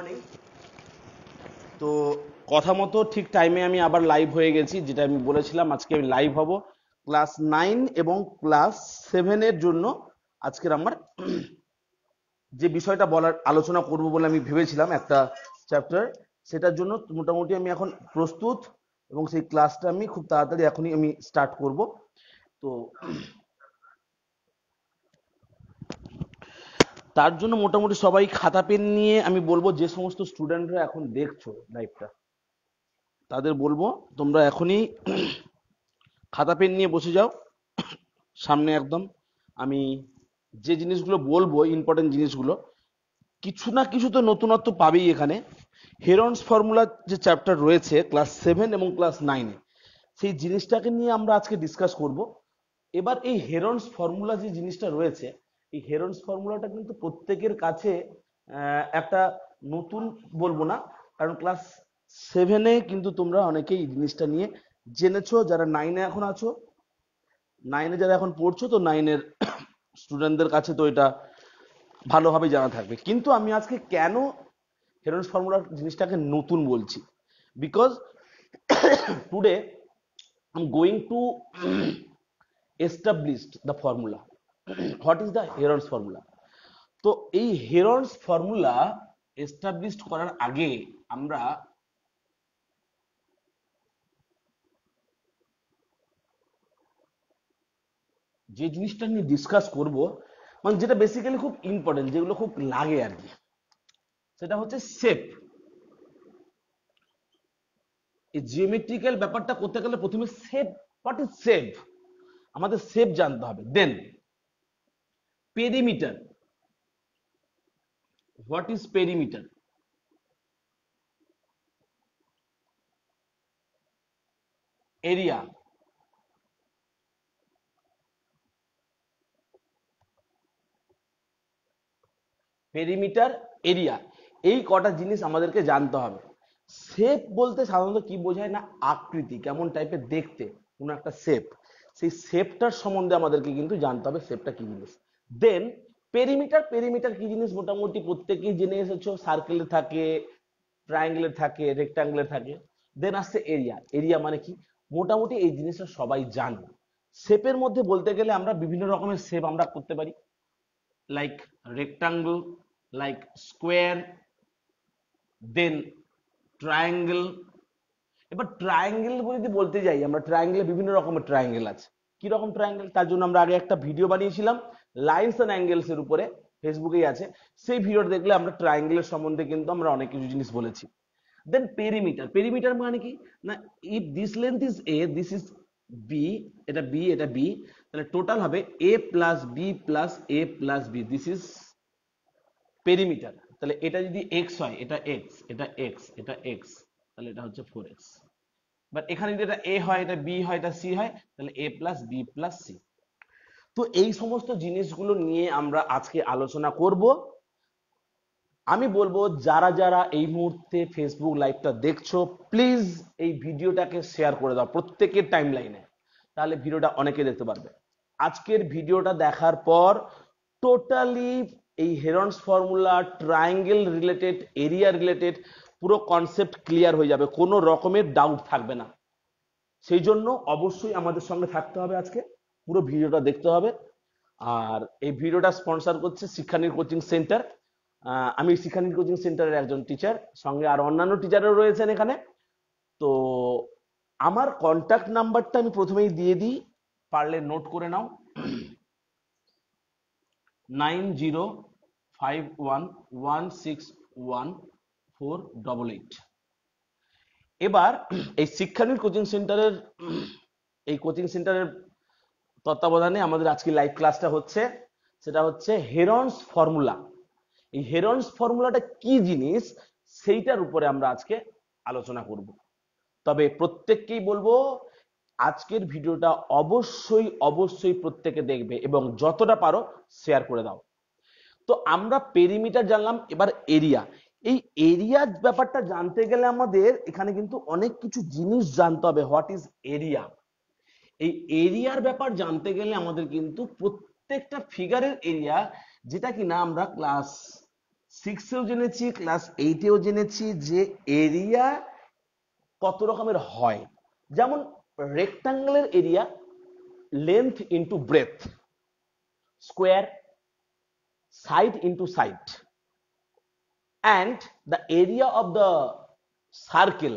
Morning. তো কথা মতো ঠিক টাইমে আমি আবার লাইভ হয়ে গেছি, যেটা আমি বলেছিলাম আজকে আমি লাইভ হব ক্লাস 9 এবং ক্লাস 7-এর জন্য। আজকের আমার যে বিষয়টা বলার আলোচনা করব বলে আমি ভেবেছিলাম একটা চ্যাপ্টার, সেটার জন্য মোটামুটি আমি এখন প্রস্তুত এবং সেই ক্লাসটা আমি খুব তাড়াতাড়ি এখনই আমি স্টার্ট করব। তো তার জন্য মোটামুটি সবাই খাতা পেন নিয়ে, আমি বলবো যে সমস্ত স্টুডেন্টরা এখন দেখছো লাইভটা তাদের বলবো তোমরা এখনই খাতা পেন নিয়ে বসে যাও সামনে একদম। আমি যে জিনিসগুলো বলবো, ইম্পর্টেন্ট জিনিসগুলো, কিছু না কিছু তো নতুনত্ব পাবেই এখানে। হেরনস ফর্মুলা যে চ্যাপ্টার রয়েছে ক্লাস 7 এবং ক্লাস 9-এ, সেই জিনিসটাকে নিয়ে আমরা আজকে ডিসকাস করব। এবার এই হেরনস ফর্মুলা যে জিনিসটা রয়েছে, এই হেরনস ফর্মুলাটা কিন্তু প্রত্যেকের কাছে একটা নতুন বলবো না, কারণ ক্লাস 7-এ কিন্তু তোমরা অনেকেই এই জিনিসটা নিয়ে জেনেছো। যারা 9-এ এখন আছো, 9-এ যারা এখন পড়ছো, তো 9-এর স্টুডেন্টদের কাছে তো এটা ভালোভাবে জানা থাকবে। কিন্তু আমি আজকে কেন হেরনস ফর্মুলার জিনিসটাকে নতুন বলছি, because today I am going to establish the formula. What is the Heron's formula? তো এই হেরনস ফর্মুলা এস্টাবলিশ করার আগে আমরা যে জিনিসটা নিয়ে ডিসকাস করব, মানে যেটা বেসিক্যালি খুব ইম্পর্টেন্ট, যেগুলো খুব লাগে আর কি, সেটা হচ্ছে শেপ। এই জিওমেট্রিক্যাল ব্যাপারটা করতে গেলে প্রথমে শেপ, হোয়াট ইজ শেপ, আমাদের শেপ জানতে হবে। Then perimeter, what is perimeter, area, perimeter, area, এই কটা জিনিস আমাদেরকে জানতে হবে। শেপ বলতে সাধারণত কি বোঝায় না, আকৃতি, কেমন টাইপের দেখতে কোন একটা শেপ, সেই শেপটার সম্বন্ধে আমাদেরকে কিন্তু জানতে হবে শেপটা কি জিনিস। দেন পেরিমিটার, পেরিমিটার কি জিনিস মোটামুটি প্রত্যেকেই জেনে এসেছো, সার্কেলে থাকে, ট্রায়াঙ্গেলে থাকে, রেক্টাঙ্গেলে থাকে। দেন আসছে এরিয়া, এরিয়া মানে কি, মোটামুটি এই জিনিসটা সবাই জানে। শেপের মধ্যে বলতে গেলে আমরা বিভিন্ন রকমের শেপ আমরা করতে পারি, লাইক রেক্টাঙ্গল, লাইক স্কোয়ার, দেন ট্রায়াঙ্গেল। এবার ট্রায়াঙ্গেল যদি বলতে যাই, আমরা ট্রায়াঙ্গেলে বিভিন্ন রকমের ট্রায়াঙ্গেল আছে। কি রকম ট্রায়াঙ্গেল, তার জন্য আমরা আগে একটা ভিডিও বানিয়েছিলাম লাইনস এন্ড অ্যাঙ্গেলস এর উপরে, ফেসবুকেই আছে, সেই ভিডিওটা দেখলে আমরা ট্রায়াঙ্গেলের সম্বন্ধে কিন্তু আমরা অনেক কিছু জিনিস বলেছি। দেন পেরিমিটার, পেরিমিটার মানে কি না, if this length is A, this is B, এটা বি, এটা বি, তাহলে টোটাল হবে A plus B plus A plus B, this is perimeter. তাহলে এটা যদি এক্স হয়, এটা এক্স, এটা এক্স, এটা এক্স, তাহলে এটা হচ্ছে 4x। বাট এখানে যদি এটা এ হয়, এটা বি হয়, এটা সি হয়, তাহলে A plus B plus C. তো এই সমস্ত জিনিসগুলো নিয়ে আমরা আজকে আলোচনা করব। আমি বলবো যারা যারা এই মুহূর্তে ফেসবুক লাইভটা দেখছো, প্লিজ এই ভিডিওটাকে শেয়ার করে দাও প্রত্যেকের টাইম লাইনে, তাহলে ভিডিওটা অনেকে দেখতে পারবে। আজকের ভিডিওটা দেখার পর টোটালি এই Heron's formula, triangle related, area related পুরো কনসেপ্ট ক্লিয়ার হয়ে যাবে, কোনো রকমের ডাউট থাকবে না। সেই জন্য অবশ্যই আমাদের সঙ্গে থাকতে হবে, আজকে পুরো ভিডিওটা দেখতে হবে। আর এই ভিডিওটা স্পন্সর করছে শিক্ষানীর কোচিং সেন্টার। আমি শিক্ষানীর কোচিং সেন্টারের একজন টিচার, সঙ্গে আর অন্যান্য টিচারও রয়েছেন এখানে। তো আমার কন্ট্যাক্ট নাম্বারটা আমি প্রথমেই দিয়ে দিই, পারলে নোট করে নাও, 9051161488। এবার এই শিক্ষানীর কোচিং সেন্টারের, এই কোচিং সেন্টারের তত্ত্বাবধানে আমাদের আজকে লাইভ ক্লাসটা হচ্ছে, সেটা হচ্ছে হেরনস ফর্মুলা। এই হেরনস ফর্মুলাটা কি জিনিস, সেইটার উপরে আমরা আজকে আলোচনা করব। তবে প্রত্যেককেই বলবো আজকের ভিডিওটা অবশ্যই অবশ্যই প্রত্যেকে দেখবে এবং যতটা পারো শেয়ার করে দাও। তো আমরা পেরিমিটার জানলাম, এবার এরিয়া। এই এরিয়ার ব্যাপারটা জানতে গেলে আমাদের এখানে কিন্তু অনেক কিছু জিনিস জানতে হবে। হোয়াট ইজ এরিয়া, এই এরিয়ার ব্যাপার জানতে গেলে আমাদের কিন্তু প্রত্যেকটা ফিগারের এরিয়া, যেটা কিনা আমরা ক্লাস সিক্সেও জেনেছি, ক্লাস এইটেও জেনেছি যে এরিয়া কত রকমের হয়। যেমন রেক্টাঙ্গেলের area length into breadth, square side into side, and the area of the circle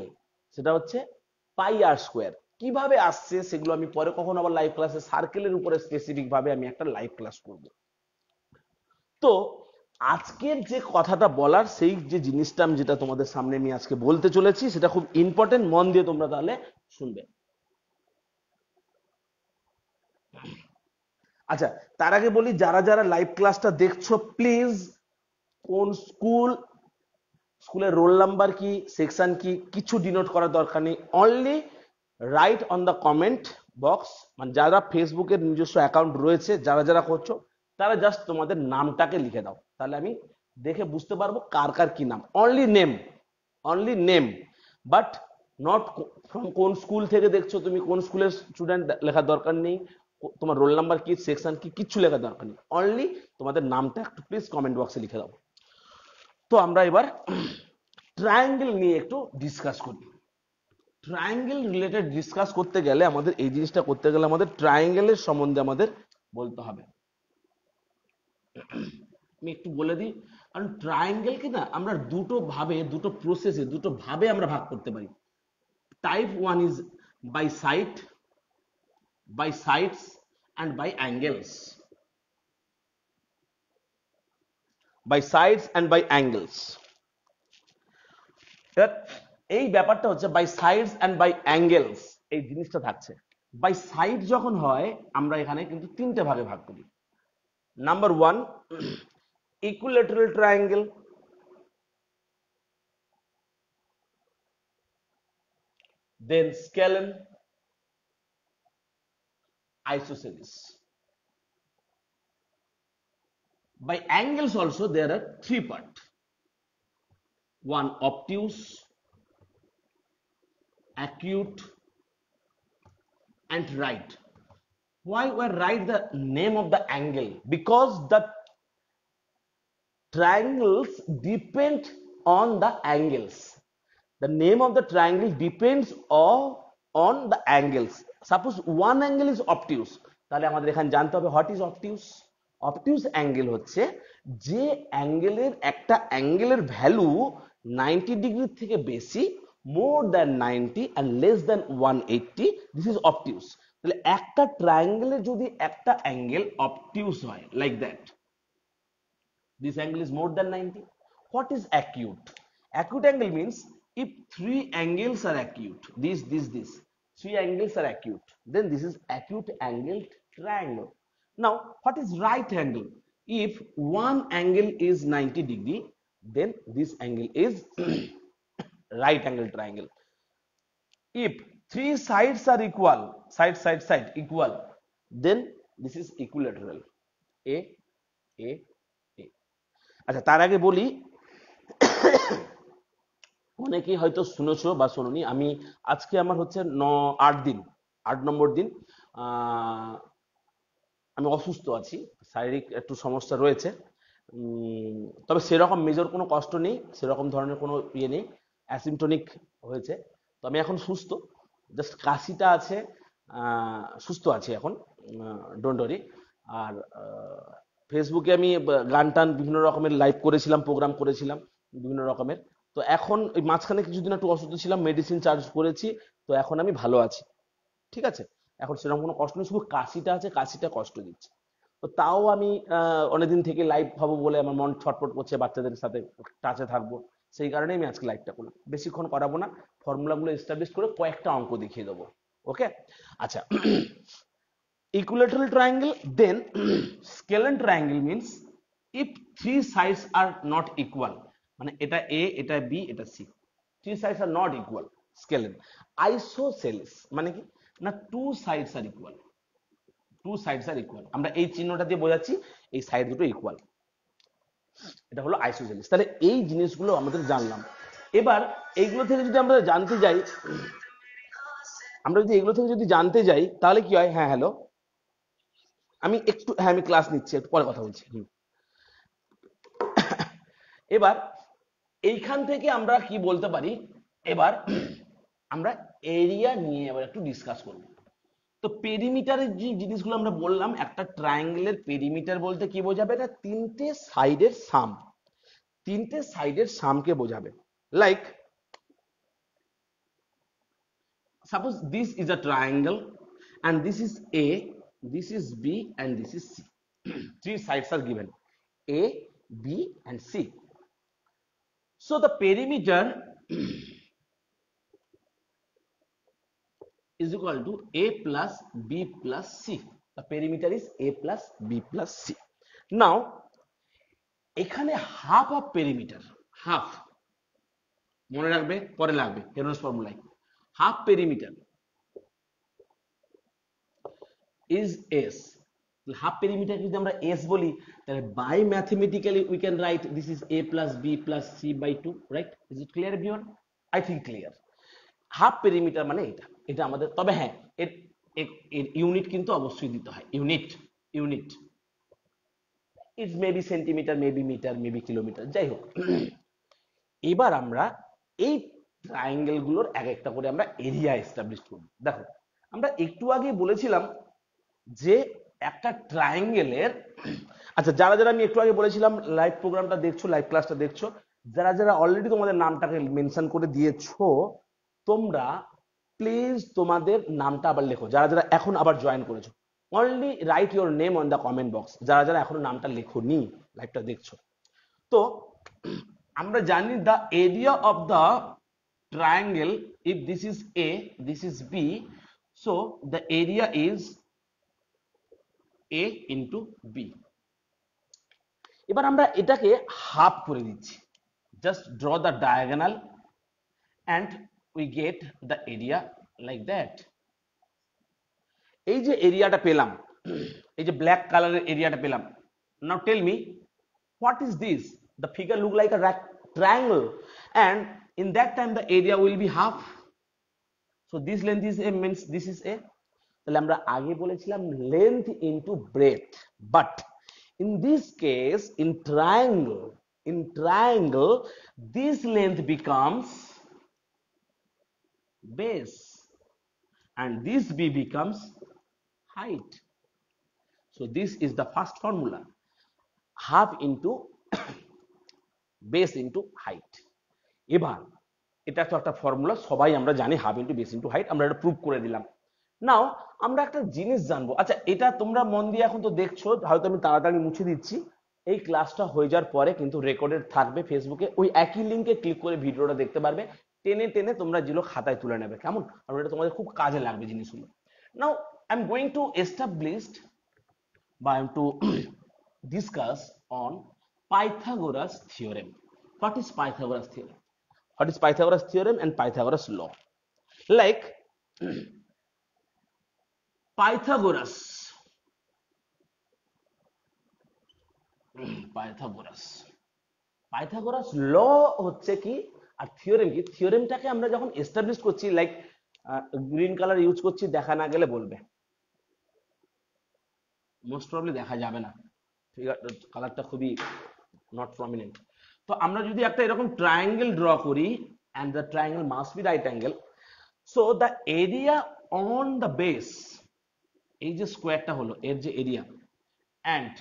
সেটা হচ্ছে পাই আর স্কোয়ার। কিভাবে আসছে সেগুলো আমি পরে কখনো আবার লাইভ ক্লাসে সার্কেলের উপরে স্পেসিফিক ভাবে আমি একটা লাইভ ক্লাস করব। তো আজকের যে কথাটা বলার, সেই যে জিনিসটা আমি যেটা তোমাদের সামনে আমি আজকে বলতে চলেছি সেটা খুব ইম্পর্টেন্ট, মন দিয়ে তোমরা তাহলে শুনবে। আচ্ছা, তার আগে বলি যারা যারা লাইভ ক্লাসটা দেখছো প্লিজ কোন স্কুল, স্কুলের রোল নাম্বার কি, সেকশন কি, কিছু ডিনোট করার দরকার নেই। Only right on the comment box, মানে যারা ফেসবুকের নিজস্ব অ্যাকাউন্ট রয়েছে যারা যারা করছো তারা জাস্ট তোমাদের নামটাকে লিখে দাও, তাহলে আমি দেখে বুঝতে পারবো কার কার কি নাম। Only name, only name, but not from কোন স্কুল থেকে দেখছো তুমি, কোন স্কুলের স্টুডেন্ট লেখার দরকার নেই, তোমার রোল নাম্বার কি, সেকশন কি, কিচ্ছু লেখার দরকার নেই। অনলি তোমাদের নামটা একটু প্লিজ কমেন্ট বক্সে লিখে দাও। তো আমরা এবার ট্রায়াঙ্গেল নিয়ে একটু ডিসকাস করি। ট্রায়াঙ্গেল রিলেটেড ডিসকাস করতে গেলে আমাদের এই জিনিসটা করতে গেলে আমাদের ট্রায়াঙ্গেলের সম্বন্ধে আমাদের বলতে হবে। আমি একটু বলে দিই, কারণ ট্রায়াঙ্গেলকে না আমরা দুটো ভাবে, দুটো প্রসেসে, দুটো ভাবে আমরা ভাগ করতে পারি। Type one is by side, by sides and by angles, by sides and by angles. এই ব্যাপারটা হচ্ছে by sides and by angles, এই জিনিসটা থাকছে। বাই সাইড যখন হয় আমরা এখানে কিন্তু তিনটে ভাগে ভাগ করি। Number one, equilateral triangle, then scalene, isosceles. By angles also there are three parts. One obtuse, acute and right. Why we write the name of the angle? Because the triangles depend on the angles. The name of the triangle depends on the angles. Suppose one angle is obtuse, তাহলে আমাদের এখানে জানতে হবে what is obtuse. obtuse angle হচ্ছে যে অ্যাঙ্গেলের একটা অ্যাঙ্গেলের value 90 degree থেকে বেশি, more than 90 and less than 180, this is obtuse. তাহলে একটা ট্রায়াঙ্গেলে যদি একটা অ্যাঙ্গেল obtuse হয় like that, this angle is more than 90. What is acute? Acute angle means if three angles are acute, this, three angles are acute, then this is acute angled triangle. Now, what is right angle? If one angle is 90 degree, then this angle is right angle triangle. If three sides are equal, side equal, then this is equilateral. A, A, A. আচ্ছা, তার আগে বলি, অনেকেই হয়তো শুনেছো বা শোনোনি, আমি আজকে আমার হচ্ছে 8 নম্বর দিন আমি অসুস্থ আছি, শারীরিক একটু সমস্যা রয়েছে, তবে সেরকম মেজর কোনো কষ্ট নেই, সেরকম ধরনের কোনো ইয়ে নেই, অ্যাসিমটনিক হয়েছে। তো আমি এখন সুস্থ, জাস্ট কাশিটা আছে, সুস্থ আছি এখন, ডোন্ট ওয়ারি। আর ফেসবুকে আমি গান টান বিভিন্ন রকমের লাইভ করেছিলাম, প্রোগ্রাম করেছিলাম বিভিন্ন রকমের। তো এখন ওই মাঝখানে কিছুদিন একটু অসুস্থ ছিলাম, মেডিসিন চার্জ করেছি, তো এখন আমি ভালো আছি, ঠিক আছে। এখন সেরকম কোনো কষ্ট নেই, শুধু কাশিটা আছে, কাশিটা কষ্ট দিচ্ছে। তো তাও আমি অনেকদিন থেকে লাইভ হবো বলে আমার মন ছটফট করছে, বাচ্চাদের সাথে টাচে থাকবো, সেই কারণে আমি আজকে লাইভটা করলাম। বেশিক্ষণ করাবো না, ফর্মুলাগুলো এস্টাবলিশ করে কয়েকটা অঙ্ক দেখিয়ে দেবো, ওকে। আচ্ছা, equilateral triangle, then scalene triangle means if three sides are not equal, মানে এটা A, এটা B, এটা C, three sides are not equal, scalene. Isosceles মানে কি না, two sides are equal, two sides are equal, আমরা এই চিহ্নটা দিয়ে বোঝাচ্ছি এই সাইড দুটো ইকুয়াল, এটা হলো আইসোসেলিস। তাহলে এই জিনিসগুলো আমাদের জানলাম। এবার এইগুলো থেকে যদি আমরা জানতে যাই, তাহলে কি হয়, হ্যাঁ হ্যালো, আমি একটু, হ্যাঁ আমি ক্লাস নিচ্ছি, একটু পরে কথা বলছি। এবার এইখান থেকে আমরা কি বলতে পারি, এবার আমরা এরিয়া নিয়ে এবার একটু ডিসকাস করব। তো পেরিমিটারের যে জিনিসগুলো আমরা বললাম, একটা ট্রায়াঙ্গেলের পেরিমিটার বলতে কি বোঝাবে, না তিনটে সাইডের সাম, তিনটে সাইডের সামকে বোঝাবে। Like suppose this is a triangle and this is A, this is B and this is C. Three sides are given, A, B and C. So the perimeter is equal to A plus B plus C. The perimeter is A plus B plus C. Now এখানে half of perimeter, half মনে রাখবে পরে লাগবে Heron's ফর্মুলায়, half perimeter is S. Half perimeter যদি আমরা S বলি, তাহলে by mathematically we can write this is A plus B plus C by 2, right? Is it clear everyone? I think clear. Half perimeter মানে এটা, এটা আমাদের, তবে হ্যাঁ এর ইউনিট কিন্তু অবশ্যই দিতে হয়, unit, unit it's maybe centimetre, maybe metre, maybe kilometre, যাই হোক। এবার আমরা এই ট্রায়াঙ্গেল গুলোর এক একটা করে আমরা এরিয়া এস্টাবলিশ করব। দেখো আমরা একটু আগে বলেছিলাম যে একটা ট্রায়াঙ্গেলের, আচ্ছা যারা যারা আমি একটু আগে বলেছিলাম লাইভ প্রোগ্রামটা দেখছো, লাইভ ক্লাসটা দেখছো, যারা যারা অলরেডি তোমাদের নামটাকে মেনশন করে দিয়েছো, তোমরা প্লিজ তোমাদের নামটা আবার লেখো। যারা যারা এখন আবার জয়েন করেছো, only right your name on the comment box. যারা যারা এখনো নামটা লেখোনি, লাইভটা দেখছো, তো আমরা জানি the area of the triangle, if this is A, this is B, so the area is A into B. এবার আমরা এটাকে হাফ করে দিচ্ছি, just draw the diagonal and we get the area like that. এই যে এরিয়াটা পেলাম, এই যে ব্ল্যাক কালারের এরিয়াটা পেলাম, now tell me what is this? The figure look like a triangle and in that time the area will be half. So this length is A, means this is A. তাহলে আমরা আগে বলেছিলাম length into breadth, but in this case in triangle this length becomes base and this B becomes height. So this is the first formula, half into base into height. এবার এটা তো একটা formula, সবাই আমরা জানি, half into base into height, আমরা এটা prove করে দিলাম। নাও আমরা একটা জিনিস জানবো, আচ্ছা এটা তোমরা মন দিয়ে এখন তো দেখছো, হয়তো আমি তাড়াতাড়ি মুছে দিচ্ছি, এই ক্লাসটা হয়ে যাওয়ার পরে কিন্তু রেকর্ডেড থাকবে ফেসবুকে, ওই একই লিঙ্কে ক্লিক করে ভিডিওটা দেখতে পারবে, টেনে টেনে তোমরা যেগুলো খাতায় তুলে নেবে, কেমন? কারণ এটা তোমাদের খুব কাজে লাগবে জিনিসগুলো। Now I am going to establish বা I am to discuss on Pythagoras theorem. What is Pythagoras theorem? What is Pythagoras theorem and Pythagoras law? Like Pythagoras law হচ্ছে কি আর থিওরেম কি? থিওরেমটাকে আমরা যখন এস্টাবলিশ করছি, লাইক গ্রিন কালার ইউজ করছি, দেখা না গেলে বলবে, মোস্ট প্রবাবলি দেখা যাবে না, কালারটা খুবই নট প্রমিনেন্ট। তো আমরা যদি একটা এরকম ট্রায়াঙ্গেল ড্র করি and the triangle must be right angle, so the area on the base, এই যে স্কোয়ারটা হলো এর যে এরিয়া, and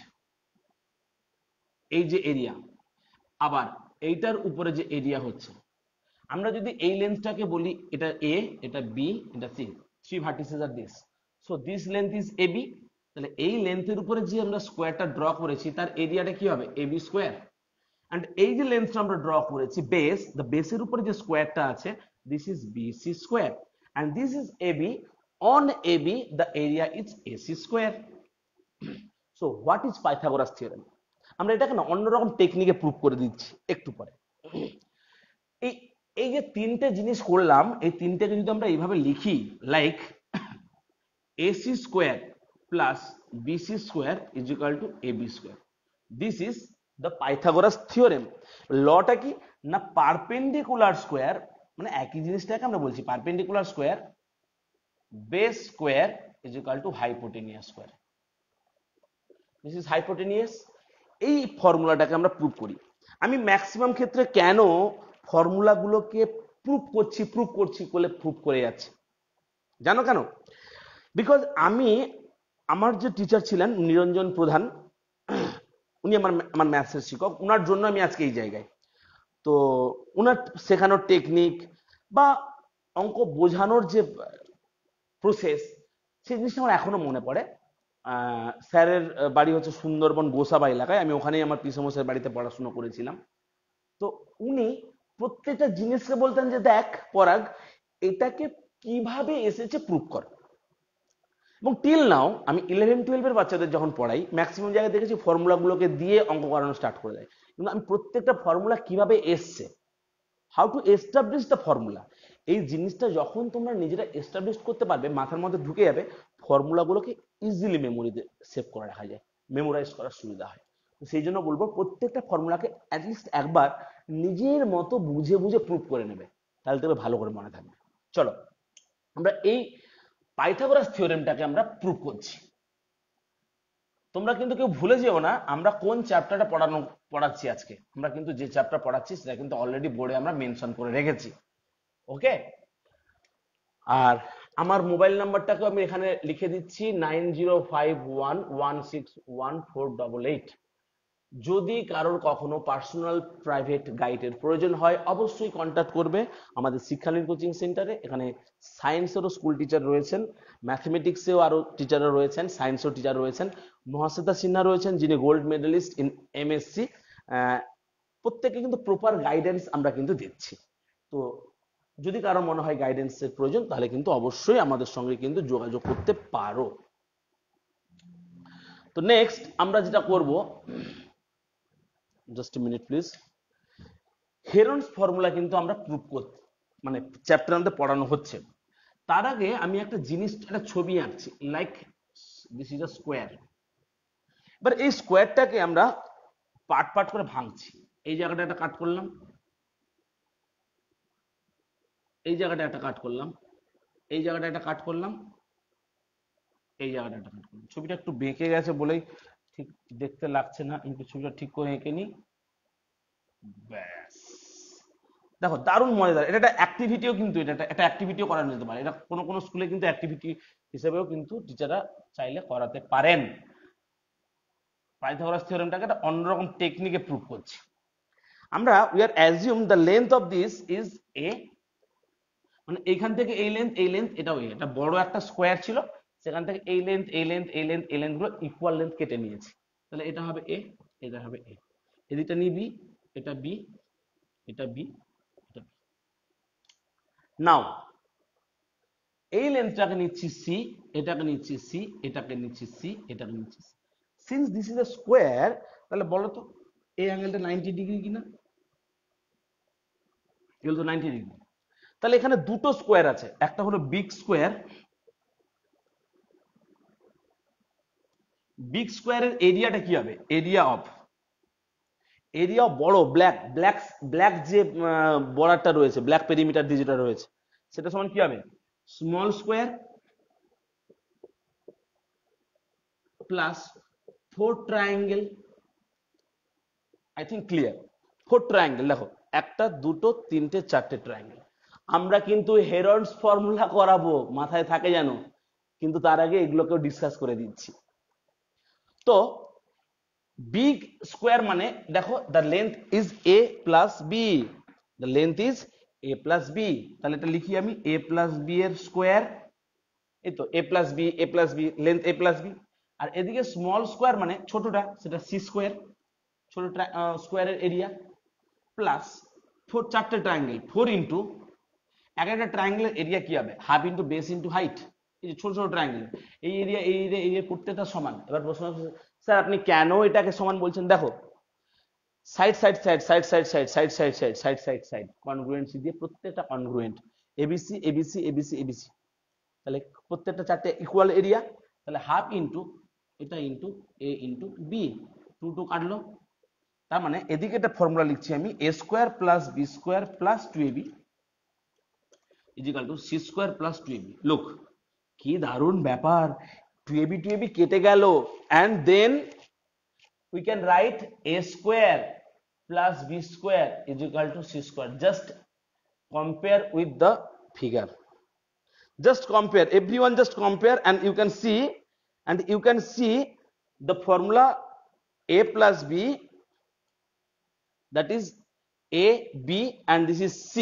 এই যে এরিয়া, আবার এইটার উপরে যে এরিয়া হচ্ছে, আমরা যদি এই লেন্থটাকে বলি এটা A, এটা B, এটা C, three vertices are this, so this length is AB, তাহলে এই লেন্থের উপরে যে আমরা স্কোয়ারটা ড্র করেছি তার এরিয়াটা কি হবে? AB square. and এই যে লেন্থটা আমরা ড্র করেছি বেস, দ্য বেসের উপরে যে স্কোয়ারটা আছে, this is BC square and this is AB, on AB the area is AC square. so what is Pythagoras theorem? আমরা এটাকে না অন্যরকম টেকনিকে প্রুভ করে দিচ্ছি একটু পরে। এই যে তিনটে জিনিস করলাম, এই তিনটেকে যদি আমরা এইভাবে লিখি, like AC square plus BC square is equal two AB square, this is the Pythagoras theorem. লটা কি না পারপেন্ডিকুলার স্কোয়ার, মানে একই জিনিসটাকে আমরা বলছি perpendicular square base square is equal two hypotenuse square, this is hypotenuse. এই ফর্মুলাটাকে আমরা প্রুভ করি। আমি ম্যাক্সিমাম ক্ষেত্রে কেন ফর্মুলাগুলোকে প্রুভ করছি বলে প্রুভ করে যাচ্ছি, জানো কেন? বিকজ আমার যে টিচার ছিলেন নিরঞ্জন প্রধান, উনি আমার ম্যাথসের শিক্ষক, ওনার জন্য আমি আজকে এই জায়গায়। তো ওনার শেখানোর টেকনিক বা অঙ্ক বোঝানোর যে প্রসেস, সেই জিনিসটা আমার এখনো মনে পড়ে। স্যারের বাড়ি হচ্ছে সুন্দরবন গোসাবা এলাকায়, আমি ওখানেই আমার পিসমশের বাড়িতে পড়াশোনা করেছিলাম। তো উনি প্রত্যেকটা জিনিসকে বলতেন যে দেখ পরাগ, এটাকে কিভাবে এসেছে প্রুভ কর। এবং টিল নাও আমি 11-12 বাচ্চাদের যখন পড়াই, ম্যাক্সিমাম জায়গায় দেখেছি ফর্মুলাগুলোকে দিয়ে অঙ্ক করানো স্টার্ট করে দেয়, কিন্তু আমি প্রত্যেকটা ফর্মুলা কিভাবে এসছে, how to establish the formula, এই জিনিসটা যখন তোমরা নিজেরা এস্টাবলিশ করতে পারবে, মাথার মধ্যে ঢুকে যাবে, ফর্মুলাগুলোকে ইজিলি মেমোরিতে সেভ করে রাখা যায়, মেমোরাইজ করার সুবিধা হয়। সেই জন্য বলবো প্রত্যেকটা ফর্মুলাকে অ্যাটলিস্ট একবার নিজের মতো বুঝে বুঝে প্রুভ করে নেবে, তাহলে তবে ভালো করে মনে থাকবে। চলো আমরা এই পাইথাগোরাস থিওরেমটাকে আমরা প্রুভ করছি। তোমরা কিন্তু কেউ ভুলে যেও না আমরা কোন চ্যাপ্টারটা পড়াচ্ছি আজকে। আমরা কিন্তু যে চ্যাপ্টার পড়াচ্ছি সেটা কিন্তু অলরেডি বোর্ডে আমরা মেনশন করে রেখেছি। ওকে, আর আমার মোবাইল নাম্বারটাকে আমি এখানে লিখে দিচ্ছি 9051161488। যদি কারোর কখনো পার্সোনাল প্রাইভেট গাইডের প্রয়োজন হয় অবশ্যই কন্ট্যাক্ট করবে আমাদের শিক্ষানীর কোচিং সেন্টারে। এখানে সায়েন্সেরও স্কুল টিচার রয়েছেন, ম্যাথমেটিক্সেও আরো টিচাররা রয়েছেন, সায়েন্সেও টিচার রয়েছেন, মহাশ্বেতা সিনহা রয়েছেন যিনি গোল্ড মেডেলিস্ট ইন এমএসসি। প্রত্যেকে কিন্তু প্রপার গাইডেন্স আমরা কিন্তু দিচ্ছি। তো যদি কারো মনে হয় গাইডেন্সের প্রয়োজন তাহলে কিন্তু অবশ্যই আমাদের সঙ্গে কিন্তু যোগাযোগ করতে পারো। তো নেক্সট আমরা যেটা করব, just a minute please, Heron's formula কিন্তু আমরা প্রুভ করতে মানে চ্যাপ্টার আমাদের পড়ানো হচ্ছে। তার আগে আমি একটা জিনিস, একটা ছবি আঁকছি, like this is a square. এবার এই স্কোয়ারটাকে আমরা পার্ট পার্ট করে ভাঙছি। এই জায়গাটা একটা কাট করলাম, এই জায়গাটা একটা কাট করলাম, এই জায়গাটা একটা কাট করলাম, এই জায়গাটা একটা কাট করলাম। ছবিটা একটু বেঁকে গেছে বলেই ঠিক দেখতে লাগছে না, কিন্তু ছবিটা ঠিক করে এঁকে নিই। ব্যাস, দেখো দারুণ মজাদার। এটা একটা অ্যাক্টিভিটিও, কিন্তু এটা একটা অ্যাক্টিভিটিও করানো যেতে পারে। এটা কোনো কোনো স্কুলে কিন্তু অ্যাক্টিভিটি হিসেবেও কিন্তু টিচাররা চাইলে করাতে পারেন। পাইথাগোরাস থিওরেমটাকে একটা অন্যরকম টেকনিকে প্রুভ করছি আমরা। We are assume the length of this is a, মানে এইখান থেকে এই লেন্থ এটাও এ, এটা বড় একটা স্কোয়ার ছিল, সেখান থেকে এই লেন্থ এই লেন্থ এই লেন্থ এই লেন্থ গুলো ইকুয়াল লেন্থ কেটে নিয়েছি। তাহলে এটা হবে এ, এটা হবে এ, এদিকটা নিয়ে বি, এটা বি, এটা বি, এটা বি। নাও এই লেন্থটাকে নিচ্ছি সি, এটাকে নিচ্ছি সি, এটাকে নিচ্ছি সি, এটাকে নিচ্ছি C. Since this is a square, তাহলে বলো তো এই অ্যাঙ্গেলটা 90 ডিগ্রি কিনা? এগুলো তো 90 ডিগ্রি। তাহলে এখানে দুটো স্কোয়ার আছে, একটা হলো বিগ স্কোয়ার। বিগ স্কোয়ারের এরিয়াটা কি হবে? এরিয়া বড় ব্ল্যাক ব্ল্যাক ব্ল্যাক যে বর্ডারটা রয়েছে, ব্ল্যাক পেরিমিটার দিয়ে যেটা রয়েছে, সেটা সমান কি হবে? Small square plus 4 triangle. I think clear. 4 triangle, দেখো একটা দুটো তিনটে চারটে ট্রায়াঙ্গেল। আমরা কিন্তু হেরনস ফর্মুলা করাবো, মাথায় থাকে জানো, কিন্তু তার আগে এগুলোকেও ডিসকাস করে দিচ্ছি। তো বিগ স্কোয়ার মানে দেখো the length is A plus B, the length is A plus B. তাহলে এটা লিখি আমি এ প্লাস বি এর স্কোয়ার, এই তো A plus B, A plus B, length A plus B. আর এদিকে স্মল স্কোয়ার মানে ছোটটা, সেটা সি স্কোয়ার, ছোট স্কোয়ারের এরিয়া, প্লাস 4 চারটে ট্রায়াঙ্গেল, 4 ইন্টু এক একটা ট্রায়াঙ্গেলের এরিয়া কি হবে? Half into base into height. এই যে ছোট ছোট ট্রায়াঙ্গেল, এই এরিয়া এই এরিয়া এই এরিয়া প্রত্যেকটা সমান। এবার প্রশ্ন হচ্ছে স্যার আপনি কেন এটাকে সমান বলছেন? দেখো side side side side side side side side side side side side congruency দিয়ে প্রত্যেকটা congruent, A B C A B C A B C A B C, তাহলে প্রত্যেকটা চারটে ইকুয়াল এরিয়া। তাহলে হাফ ইন্টু এটা ইন্টু এ ইন্টু বি, 2 2 কাটলো। তার মানে এদিকে একটা ফর্মুলা লিখছি আমি, A square plus B square plus 2ab is equal to C square plus 2ab। Look কি দারুণ ব্যাপার, 2ab কেটে গেল, and then we can write A square plus b square is equal to c square. Just compare with the figure. Just compare, everyone just compare, and you can see the formula a plus b, that is a b, and this is c.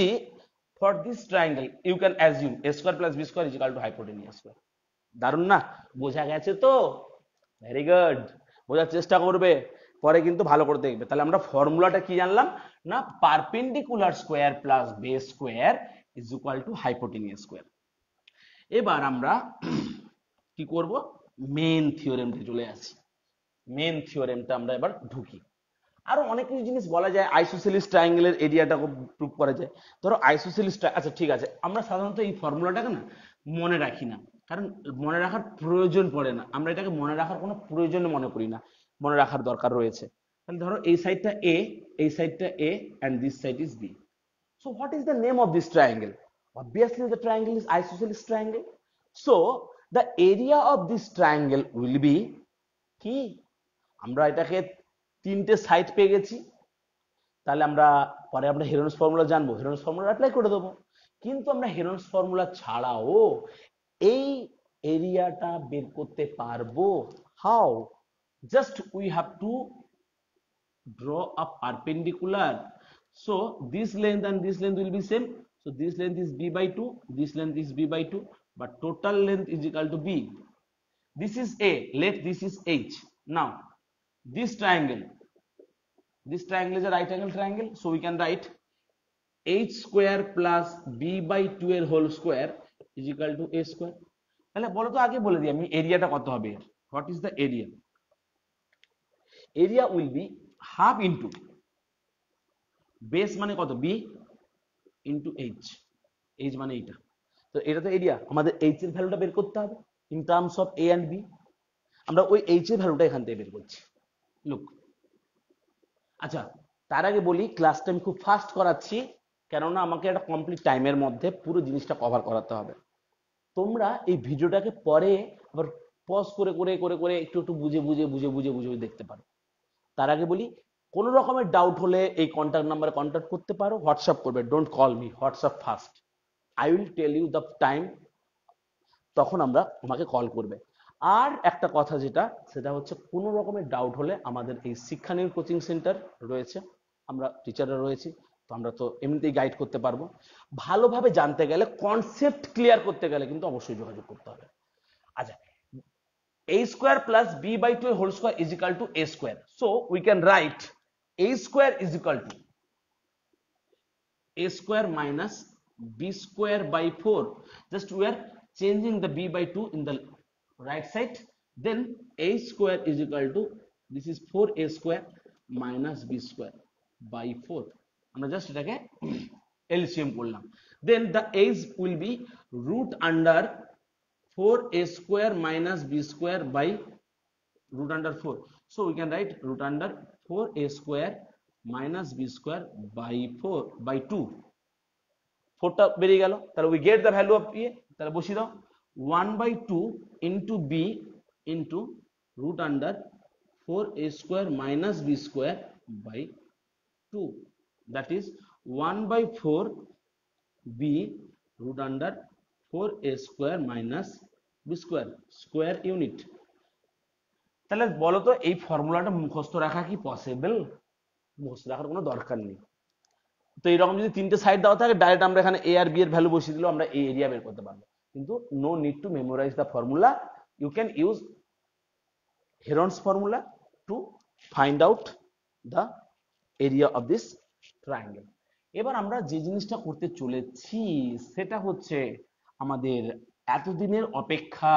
For this triangle you can assume a square plus b square is equal to hypotenuse square. দারুণ না? বোঝা গেছে তো? Very good. বোঝার চেষ্টা করবে, পরে কিন্তু ভালো করে দেখবে। তাহলে আমরা ফর্মুলাটা কি জানলাম না, perpendicular square plus base square is equal two hypotenuse square. এবার আমরা কি করব, মেন থিওরেমটা চলে আসি। মেন থিওরেমটা আমরা এবার ঢুকি। আরো অনেক কিছু জিনিস বলা যায়, আইসোসেলিস ট্রায়াঙ্গেলের এরিয়াটা প্রুভ করা যায়। ধরো আইসোসেলিস, আচ্ছা ঠিক আছে, আমরা সাধারণত এই ফর্মুলাটাকে না মনে রাখি না, কারণ মনে রাখার প্রয়োজন পড়ে না, আমরা এটাকে মনে রাখার কোনো প্রয়োজন মনে করি না, মনে রাখার দরকার রয়েছে। তাহলে ধরো এই সাইডটা এ, এই সাইডটা এ, and this side is b. So what is the name of this triangle? Obviously the triangle is isosceles triangle. So the area of this triangle will be কি, আমরা এটাকে তিনটে সাইড পেয়ে গেছি, তাহলে আমরা পরে আমরা হেরনস ফর্মুলা জানবো, হেরনস ফর্মুলা অ্যাপ্লাই করে দেবো। কিন্তু আমরা হেরনস ফর্মুলা ছাড়াও এই এরিয়াটা বের করতে পারবো। How? Just we have to draw a perpendicular. So this length and this length will be same. So this length is b by 2, this length is b by 2, but total length is equal to b. This is a, let this is h. Now this triangle is a right angle triangle, so we can write h square plus b by 2 এর whole square is equal to a square. তাহলে বলো তো, আগে বলে দিই আমি এরিয়াটা কত হবে। What is the area? Area will be half into base মানে কত, বি, ইন্টু এইচ। এইচ মানে এইটা, তো এটা তো এরিয়া। আমাদের এইচ এর ভ্যালুটা বের করতে হবে in terms of A and B. আমরা ওই এইচ এর ভ্যালুটা এখান থেকে বের করছি। লুক, আচ্ছা তার আগে বলি, ক্লাসটা আমি খুব ফাস্ট করাচ্ছি, কেননা আমাকে একটা কমপ্লিট টাইমের মধ্যে পুরো জিনিসটা কভার করাতে হবে। তোমরা এই ভিডিওটাকে পরে আবার পজ করে করে করে করে একটু একটু বুঝে বুঝে বুঝে বুঝে বুঝে দেখতে পারো। তার আগে বলি, কোনো রকমের ডাউট হলে এই কন্ট্যাক্ট নাম্বারে কন্ট্যাক্ট করতে পারো, হোয়াটসঅ্যাপ করবে, don't call me, WhatsApp first. I will tell you the time, তখন আমরা তোমাকে কল করবে। আর একটা কথা যেটা, সেটা হচ্ছে কোনো রকমের ডাউট হলে আমাদের এই শিক্ষানীর কোচিং সেন্টার রয়েছে, আমরা টিচাররা রয়েছি, তো আমরা তো এমনিতেই গাইড করতে পারবো। ভালোভাবে জানতে গেলে, কনসেপ্ট ক্লিয়ার করতে গেলে কিন্তু অবশ্যই যোগাযোগ করতে হবে। আচ্ছা, a square plus b by 2 whole square is equal to a square. So we can write a square is equal to a square minus b square by 4. Just we are changing the b by 2 in the right side. Then a square is equal to, this is 4a square minus b square by 4. আমরা just এটাকে LCM করলাম। Then the age will be root under 4a square minus b square by root under 4. So we can write root under 4a square minus b square by 4 by 2. 4টা বেরিয়ে গেল, তাহলে we get the value of a, তাহলে বসিয়ে দাও 1 by 2 into b into root under 4a square minus b square by 2. That is 1 by 4 b root under 4a square minus b square square unit. তাহলে বলো তো, এই ফর্মুলাটা মুখস্থ রাখা কি পসিবল? মুখস্থ রাখার কোনো দরকার নেই। তো এইরকম যদি তিনটে সাইড দেওয়া থাকে, ডাইরেক্ট আমরা এখানে এ আর বি এর ভ্যালু বসিয়ে দিলেও আমরা এই এরিয়া বের করতে পারবো। কিন্তু no need to memorize the formula, you can use Heron's formula to find out the area of this triangle. এবার আমরা যে জিনিসটা করতে চলেছি সেটা হচ্ছে আমাদের এতদিনের অপেক্ষা,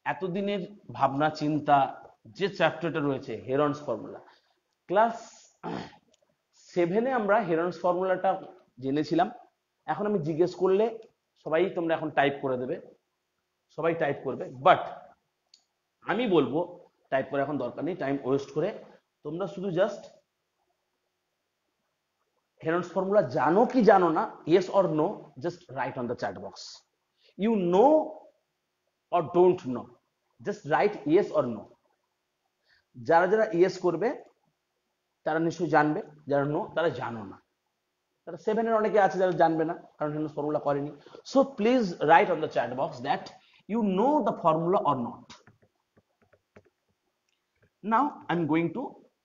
এতদিনের ভাবনা চিন্তা, যে চ্যাপ্টারটা রয়েছে হেরনস ফর্মুলা। ক্লাস 7-এ আমরা হেরনস ফর্মুলাটা জেনেছিলাম। এখন আমি জিজ্ঞেস করলে সবাই তোমরা এখন টাইপ করে দেবে, সবাই টাইপ করবে, বাট আমি বলবো টাইপ করে এখন দরকার নেই, টাইম ওয়েস্ট করে। তোমরা শুধু জাস্ট হেরনস ফর্মুলা জানো কি জানো না, yes or no, just write on the chat box. You know or don't know, just write yes or no. যারা যারা ইয়েস করবে তারা নিশ্চয়ই জানবে, যারা নো তারা জানো না, তারা 7 এর অনেকে আছে যারা জানবে না কারণ হেনস ফর্মুলা করেনি। So please write on the chat box that you know the formula or not. Now I am going to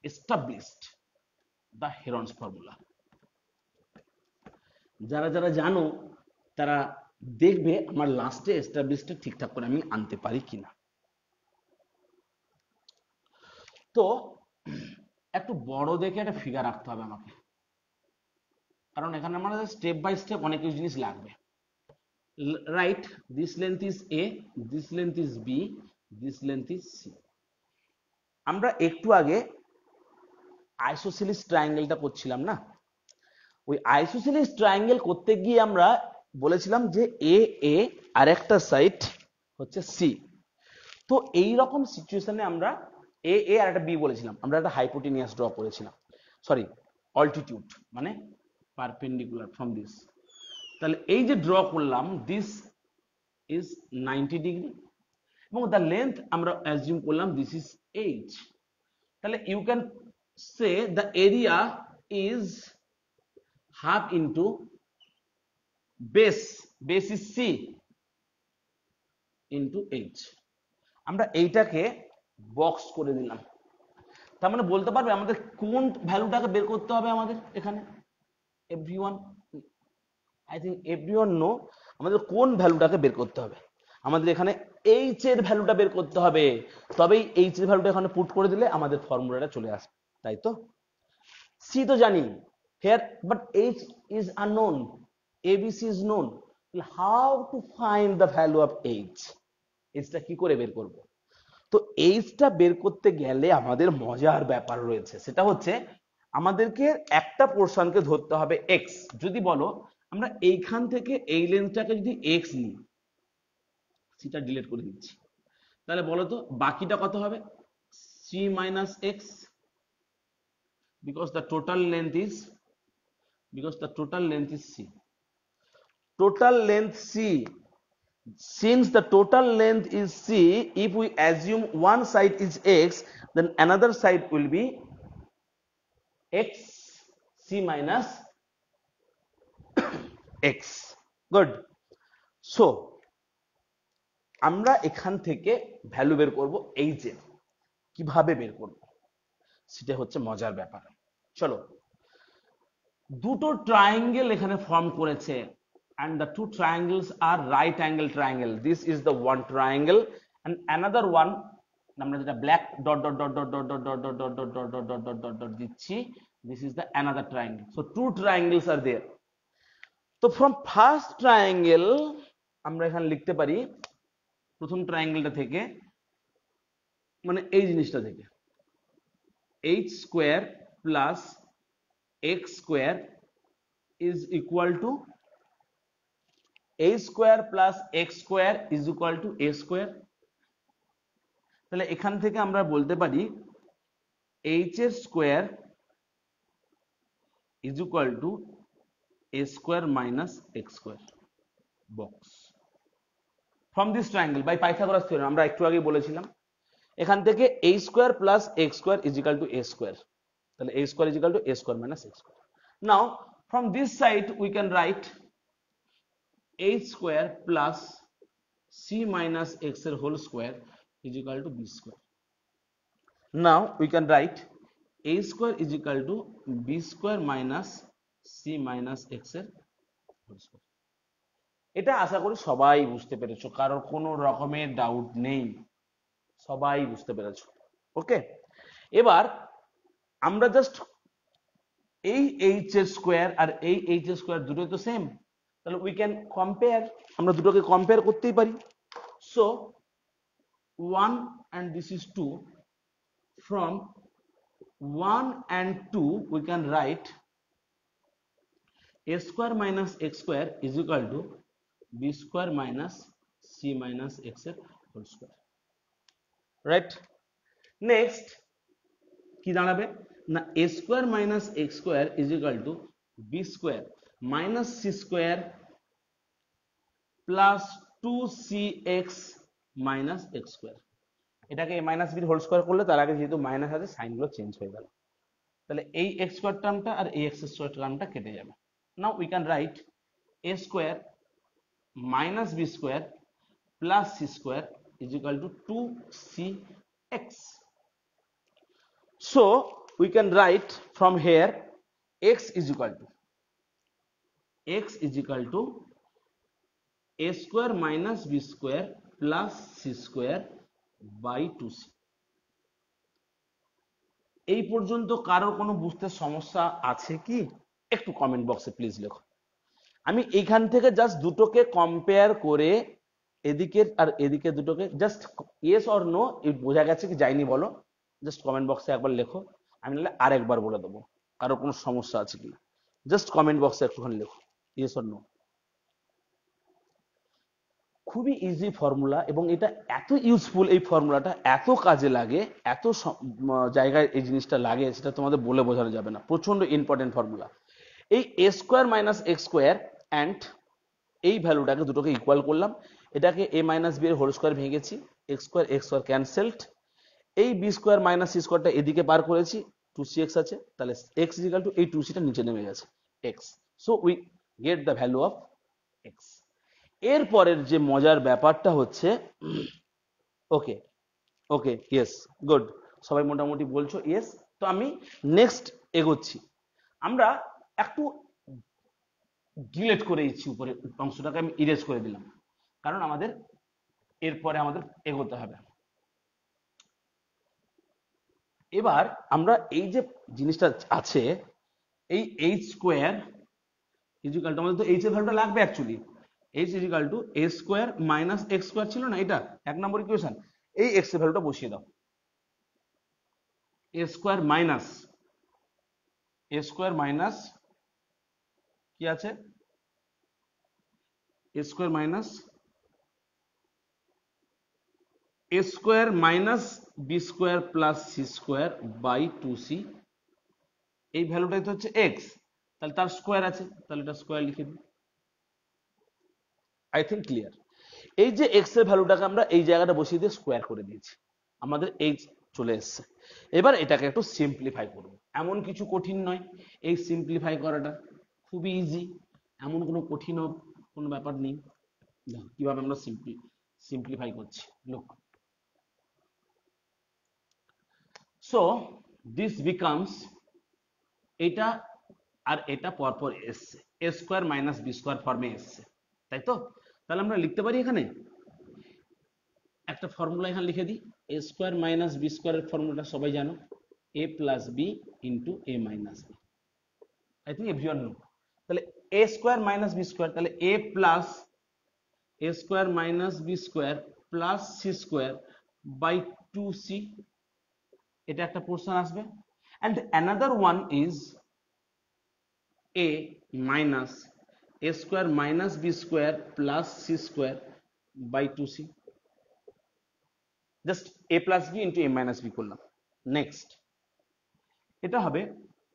establish the Heron's formula. যারা যারা জানো তারা দেখবে আমার লাস্টে এস্টাবলিশটা ঠিকঠাক করে আমি আনতে পারি কিনা। তো একটু বড় দেখে একটা ফিগার রাখতে হবে আমাকে, কারণ এখানে আমাদের স্টেপ বাই স্টেপ অনেক কিছু জিনিস লাগবে। Right, this length is A, this length is B, this length is C. আমরা একটু আগে আইসোসেলিস ট্রায়াঙ্গেলটা করছিলাম না, ওই আইসোসেলিস ট্রায়াঙ্গেল করতে গিয়ে আমরা বলেছিলাম যে এ এ আর একটা সাইড হচ্ছে সি। তো এই রকম সিচুয়েশনে আমরা এ এ আর একটা বি বলেছিলাম, আমরা একটা হাইপোটেনিয়াস ড্র করেছিলাম, সরি অল্টিটিউড মানে পারপেন্ডিকুলার ফ্রম দিস। তাহলে এই যে ড্র করলাম দিস ইজ 90 ডিগ্রি এবং দ্য লেন্থ আমরা অ্যাজিউম করলাম দিস ইজ এইচ। তাহলে you can say the area is half into base, base is C into H. আমরা এইটাকে বক্স করে দিলাম। তার মানে বলতে পারবে আমাদের কোন ভ্যালুটাকে বের করতে হবে আমাদের এখানে? Everyone, I think everyone know আমাদের কোন ভ্যালুটাকে বের করতে হবে। আমাদের এখানে এইচ এর ভ্যালুটা বের করতে হবে, তবেই এইচ এর ভ্যালুটা এখানে পুট করে দিলে আমাদের ফর্মুলাটা চলে আসবে, তাই তো? সি তো জানি here, but h is unknown, abc is known. How to find the value of h? h টা কি করে বের করব? তো h টা বের করতে গেলে আমাদের মজার ব্যাপার রয়েছে, সেটা হচ্ছে আমাদেরকে একটা পোরশনকে ধরতে হবে x। যদি বলো আমরা এইখান থেকে এই লেন্থটাকে যদি x নিই, সেটা ডিলিট করে দিচ্ছি, তাহলে বলো তো বাকিটা কত হবে? c minus x, because the total length is c. Total length c. Since the total length is c, if we assume one side is x, then another side will be x c minus x. Good. So আমরা এখান থেকে value বের করব h এর। কিভাবে বের করব সেটা হচ্ছে মজার ব্যাপার। চলো, দুটো ট্রায়াঙ্গেল এখানে ফর্ম করেছে and the two triangles are right angle triangle. This is the one triangle and another one, আমরা যেটা black dot dot dot dot dot dot dot dot dot dot dot dot dot dot dot dot দিচ্ছি, this is the another triangle. So two triangles are there. তো from first triangle আমরা এখানে লিখতে পারি প্রথম ট্রায়াঙ্গেলটা থেকে, মানে এই জিনিসটা থেকে h square plus x square is equal to a square plus x square is equal to a square. তাহলে এখান থেকে আমরা বলতে পারি h এর square is equal to a square minus x square box from this triangle by Pythagoras theorem. আমরা একটু আগে বলেছিলাম এখান থেকে a square plus x square is equal to a square, তাহলে a square is equal to a square minus x square. Now from this side we can write h square plus c minus x এর whole square is equal to b square. Now we can write a square is equal to b square minus c minus x এর whole square. এটা আশা করি সবাই বুঝতে পেরেছো, কারোর কোনো রকমের ডাউট নেই, সবাই বুঝতে পেরেছো। ওকে, এবার আমরা জাস্ট এই h এর স্কোয়ার আর এই h এর স্কোয়ার দুটোই তো সেম, তাহলে উই ক্যান কম্পেয়ার, আমরা দুটোকে কম্পেয়ার করতেই পারি। So 1 and this is 2, from 1 and 2 we can write a square minus x square is equal to b square minus c minus x এর whole square. Right? Next কি দাঁড়াবে না a square minus x square is equal to b square minus c square plus 2cx minus x square. এটাকে a minus b whole square করলে তার আগে যেহেতু minus আছে সাইন গুলো চেঞ্জ হয়ে গেল। তাহলে এই এক্স স্কোয়ার টার্মটা আর এই এক্স স্কোয়ার টার্মটা কেটে যাবে। Now we can write A square minus B square plus C square is equal to 2cx. So we can write from here x is equal to a square minus b square plus c square by 2c. এই পর্যন্ত কারোর কোনো বুঝতে সমস্যা আছে কি? একটু comment বক্সে প্লিজ লেখো। আমি এইখান থেকে জাস্ট দুটোকে কম্পেয়ার করে এদিকে আর এদিকে দুটোকে জাস্ট ইয়েস অর নো বোঝা গেছে কি যায়নি বলো, জাস্ট কমেন্ট বক্সে একবার লেখো, আমি নাহলে আরেকবার বলে দেবো কারোর কোনো সমস্যা আছে কি। জাস্ট কমেন্ট বক্সে একটুখানি লেখো ইয়েস অর নো। খুবই ইজি ফর্মুলা এবং এটা এত ইউজফুল, এই ফর্মুলাটা এত কাজে লাগে, এত জায়গায় এই জিনিসটা লাগে সেটা তোমাদের বলে বোঝানো যাবে না। প্রচন্ড ইম্পর্টেন্ট ফর্মুলা। এই A square minus X square and এই ভ্যালুটাকে দুটোকে ইকুয়াল করলাম, এটাকে এ মাইনাস বি এর হোল স্কোয়ার ভেঙেছি, এক্স স্কোয়ার ক্যান্সেলড, এই বি স্কোয়ার মাইনাস সি স্কোয়ারটা এদিকে পার করেছি, 2cx আছে, তাহলে x ইজ ইকুয়াল টু এই 2cটা নিচে নেমে গেছে x, so we get the value of x। এরপরের যে মজার ব্যাপারটা হচ্ছে, ওকে ওকে ইয়েস গুড, সবাই মোটামুটি বলছো ইয়েস। তো আমি নেক্সট এগোচ্ছি, আমরা একটু ডিলিট করে দিচ্ছি, উপরে অংশটাকে আমি ইরেজ করে দিলাম, কারণ আমাদের এরপরে আমাদের এগোতে হবে। এবার আমরা এই যে জিনিসটা আছে, এই এইচ স্কোয়ার ইজিক্যাল টু, আমাদের তো এইচ এর ভ্যালুটা লাগবে অ্যাকচুয়ালি, এইচ ইজিক্যাল টু এ স্কোয়ার মাইনাস এক্স স্কোয়ার ছিল না, এটা 1 নম্বর ইকুয়েশন, এই এক্স এর ভ্যালুটা বসিয়ে দাও, এ স্কোয়ার মাইনাস কি আছে, A square minus B square plus C square by 2c, এই ভ্যালুটাই তো হচ্ছে এক্স, তাহলে তার স্কোয়ার আছে, তাহলে এটা স্কোয়ার লিখে দিই। I think clear. এই যে এক্স এর ভ্যালুটাকে আমরা এই জায়গাটা বসিয়ে দিয়ে স্কোয়ার করে দিয়েছি, আমাদের এইচ চলে এসছে। এবার এটাকে একটু সিম্পলিফাই করব, এমন কিছু কঠিন নয়, এই সিম্পলিফাই করাটা খুবই ইজি, এমন কোনো কঠিন কোনো ব্যাপার নেই। কিভাবে আমরা সিম্পলিফাই করছি, লুক। সো দিস বিকামস, এটা আর এটা পরপর এসছে, এ স্কোয়ার মাইনাস বি স্কোয়ার ফর্মে এসছে, তাই তো? তাহলে আমরা লিখতে পারি এখানে একটা ফর্মুলা, এখানে লিখে দিই, এ স্কোয়ার মাইনাস বি স্কোয়ারের ফর্মুলাটা সবাই জানো, A plus B into A minus B, I think everyone know. তাহলে A square minus B square, তাহলে A plus A square minus B square plus C square by 2c, এটা একটা portion আসবে, and another one is a minus a square minus b square plus c square by 2c, just a plus b into a minus b করলাম। Next এটা হবে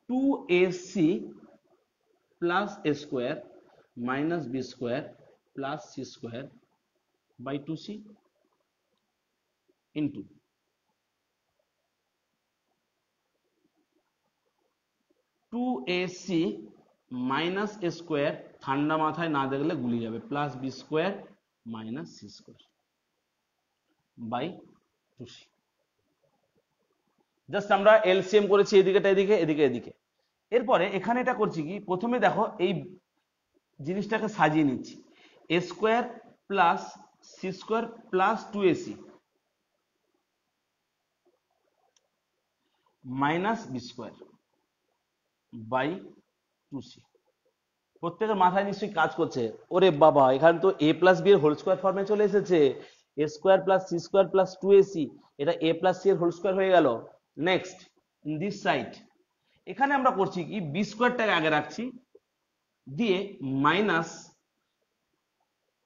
2ac plus a square minus b square plus c square by 2c into 2ac minus A square, ঠান্ডা মাথায় না দেখলে গুলিয়ে যাবে, plus B square minus C square by 2c। Just আমরা এলসিএম করেছি, এদিকেটা এদিকে, এদিকে এদিকে। এরপরে এখানে এটা করছি কি, প্রথমে দেখো এই জিনিসটাকে সাজিয়ে নিচ্ছি, A square plus C square plus 2ac minus B square by 2c। প্রত্যেকের মাথায় নিশ্চয়ই কাজ করছে, ওরে বাবা এখানে তো এ প্লাস বি এর হোল স্কোয়ার ফর্মে চলে এসেছে, A square plus C square plus 2ac, এটা এ প্লাস সি এর হোল স্কোয়ার হয়ে গেল। নেক্সট ইন দিস সাইড এখানে আমরা করছি কি, বি স্কোয়ারটাকে আগে রাখছি, দিয়ে মাইনাস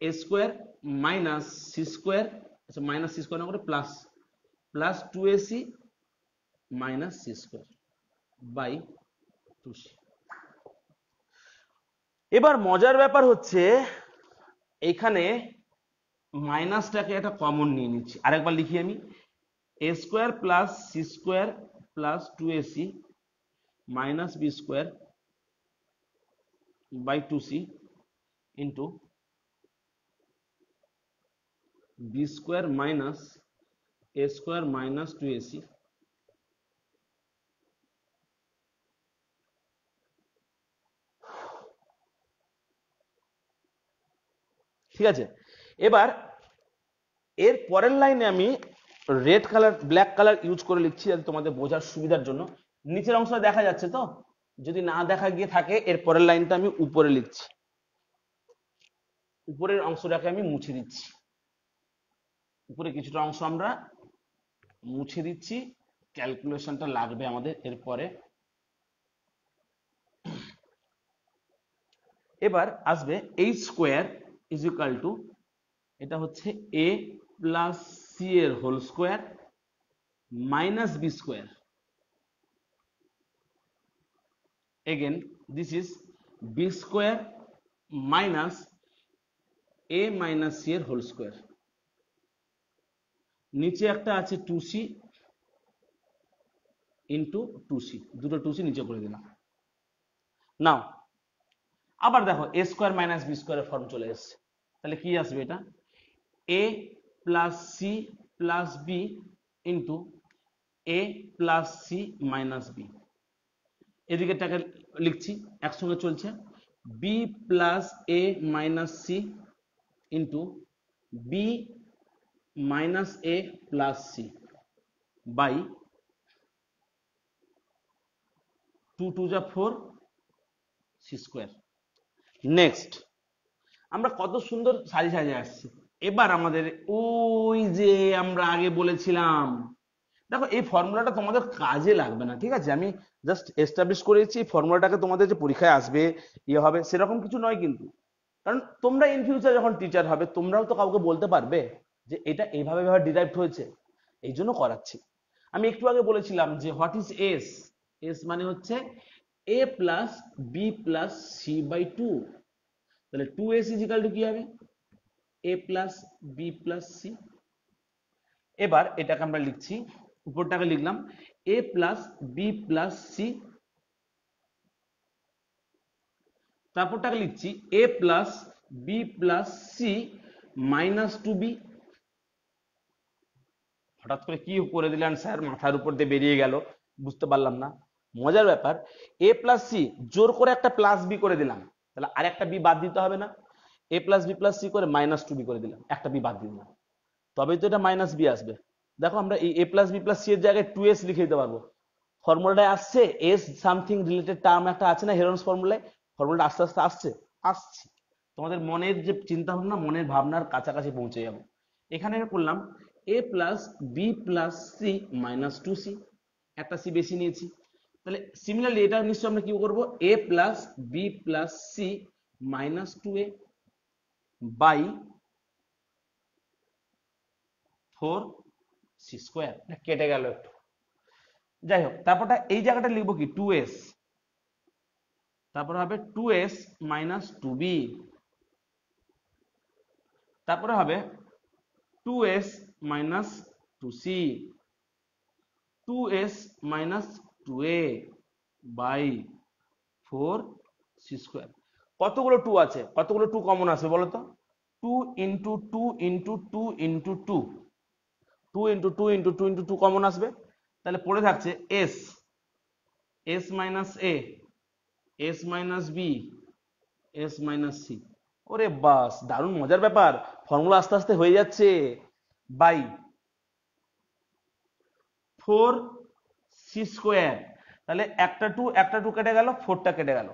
এ স্কোয়ার মাইনাস সি স্কোয়ার, আচ্ছা মাইনাস সি স্কোয়ার না করে plus 2ac minus C square by 2c। এবার মজার ব্যাপার হচ্ছে এখানে মাইনাসটাকে একটা কমন নিয়ে নিচ্ছি, আরেকবার লিখি আমি, A square plus C square plus 2ac minus B square by 2c into B square minus A square minus 2ac। ঠিক আছে, এবার এর পরের লাইনে আমি red colour black colour use করে লিখছি যাতে তোমাদের বোঝার সুবিধার জন্য। নিচের অংশটা দেখা যাচ্ছে তো? যদি না দেখা গিয়ে থাকে এর পরের লাইনটা আমি উপরে লিখছি, উপরের অংশটাকে আমি মুছে দিচ্ছি, উপরে কিছুটা অংশ আমরা মুছে দিচ্ছি, ক্যালকুলেশনটা লাগবে আমাদের এরপরে। এবার আসবে h square is equal to, এটা হচ্ছে এ প্লাস সি এর whole square minus B square, again this is b square minus a minus c এর হোল স্কোয়ার, নিচে একটা আছে 2c ইন্টু 2c, দুটো 2c নিচে করে দিলাম। নাও আবার দেখো a স্কোয়ার মাইনাস বি স্কোয়ারের ফর্ম চলে এসছে, তাহলে কি আসবে এটা a plus C plus B into a plus C minus B. এদিকেরটাকে লিখছি একসঙ্গে চলছে, B plus A minus C into B minus A plus C by 2 2 যা 4 সি স্কোয়ার। নেক্সট আমরা কত সুন্দর সাজি সাজিয়ে আসছি। এবার আমাদের ওই যে আমরা আগে বলেছিলাম, দেখো এই ফর্মুলাটা তোমাদের কাজে লাগবে না, ঠিক আছে, আমি জাস্ট এস্টাবলিশ করেছি এই ফর্মুলাটাকে তোমাদের যে পরীক্ষায় আসবে ইয়ে হবে সেরকম কিছু নয় কিন্তু, কারণ তোমরা ইন ফিউচার যখন টিচার হবে তোমরাও তো কাউকে বলতে পারবে যে এটা এইভাবে ডিরাইভড হয়েছে, এই জন্য করাচ্ছি। আমি একটু আগে বলেছিলাম যে হোয়াট ইজ এস, এস মানে হচ্ছে এ plus B plus C by 2, তাহলে 2s ইজ ইকুয়াল টু কি হবে A plus B plus C. এবার এটাকে আমরা লিখছি, উপরটাকে লিখলাম a plus B plus C, তারপরটাকে লিখছি a plus B plus C minus 2b। হঠাৎ করে কি করে দিলেন স্যার, মাথার উপর দিয়ে বেরিয়ে গেল, বুঝতে পারলাম না। মজার ব্যাপার, a প্লাস সি জোর করে একটা প্লাস বি করে দিলাম, তাহলে আর একটা বি বাদ দিতে হবে না, a plus B plus c করে মাইনাস 2b করে দিলাম, একটা বি বাদ দিয়ে দিলাম, তবেই তো এটা মাইনাস বি আসবে। দেখো আমরা এই a plus B plus C এর জায়গায় 2s লিখে দিতে পারবো, ফর্মুলাটায় আসছে এস সামথিং রিলেটেড টার্ম একটা আছে না হেরনস ফর্মুলায়, ফর্মুলাটা আস্তে আস্তে আসছি, তোমাদের মনের যে চিন্তা ভাবনা মনের ভাবনার কাছাকাছি পৌঁছে যাবো। এখানে করলাম A plus B plus C minus 2c, একটা সি বেশি নিয়েছি, তাহলে সিমিলারলি এটা নিশ্চয় আমরা কি করবো A plus B plus C minus 2a by 4c square, কেটে গেল একটু, যাই হোক তারপরটা এই জায়গাটা লিখবো কি 2s, তারপর হবে 2s মাইনাস 2b, তারপরে হবে 2s minus 2c, 2s minus 2a by 4c square. কতগুলো 2 আছে, কতগুলো 2 কমন আছে বলো তো, 2 into 2 into 2 into 2, 2 into 2 into 2 into 2 common আসবে, তাহলে পড়ে থাকছে s, s minus a, s minus b, s minus c। ওরে বাস, দারুণ মজার ব্যাপার, ফর্মুলা আস্তে আস্তে হয়ে যাচ্ছে, বাই 4c স্কোয়ার, তাহলে একটা 2 কেটে গেল, 4টা কেটে গেল।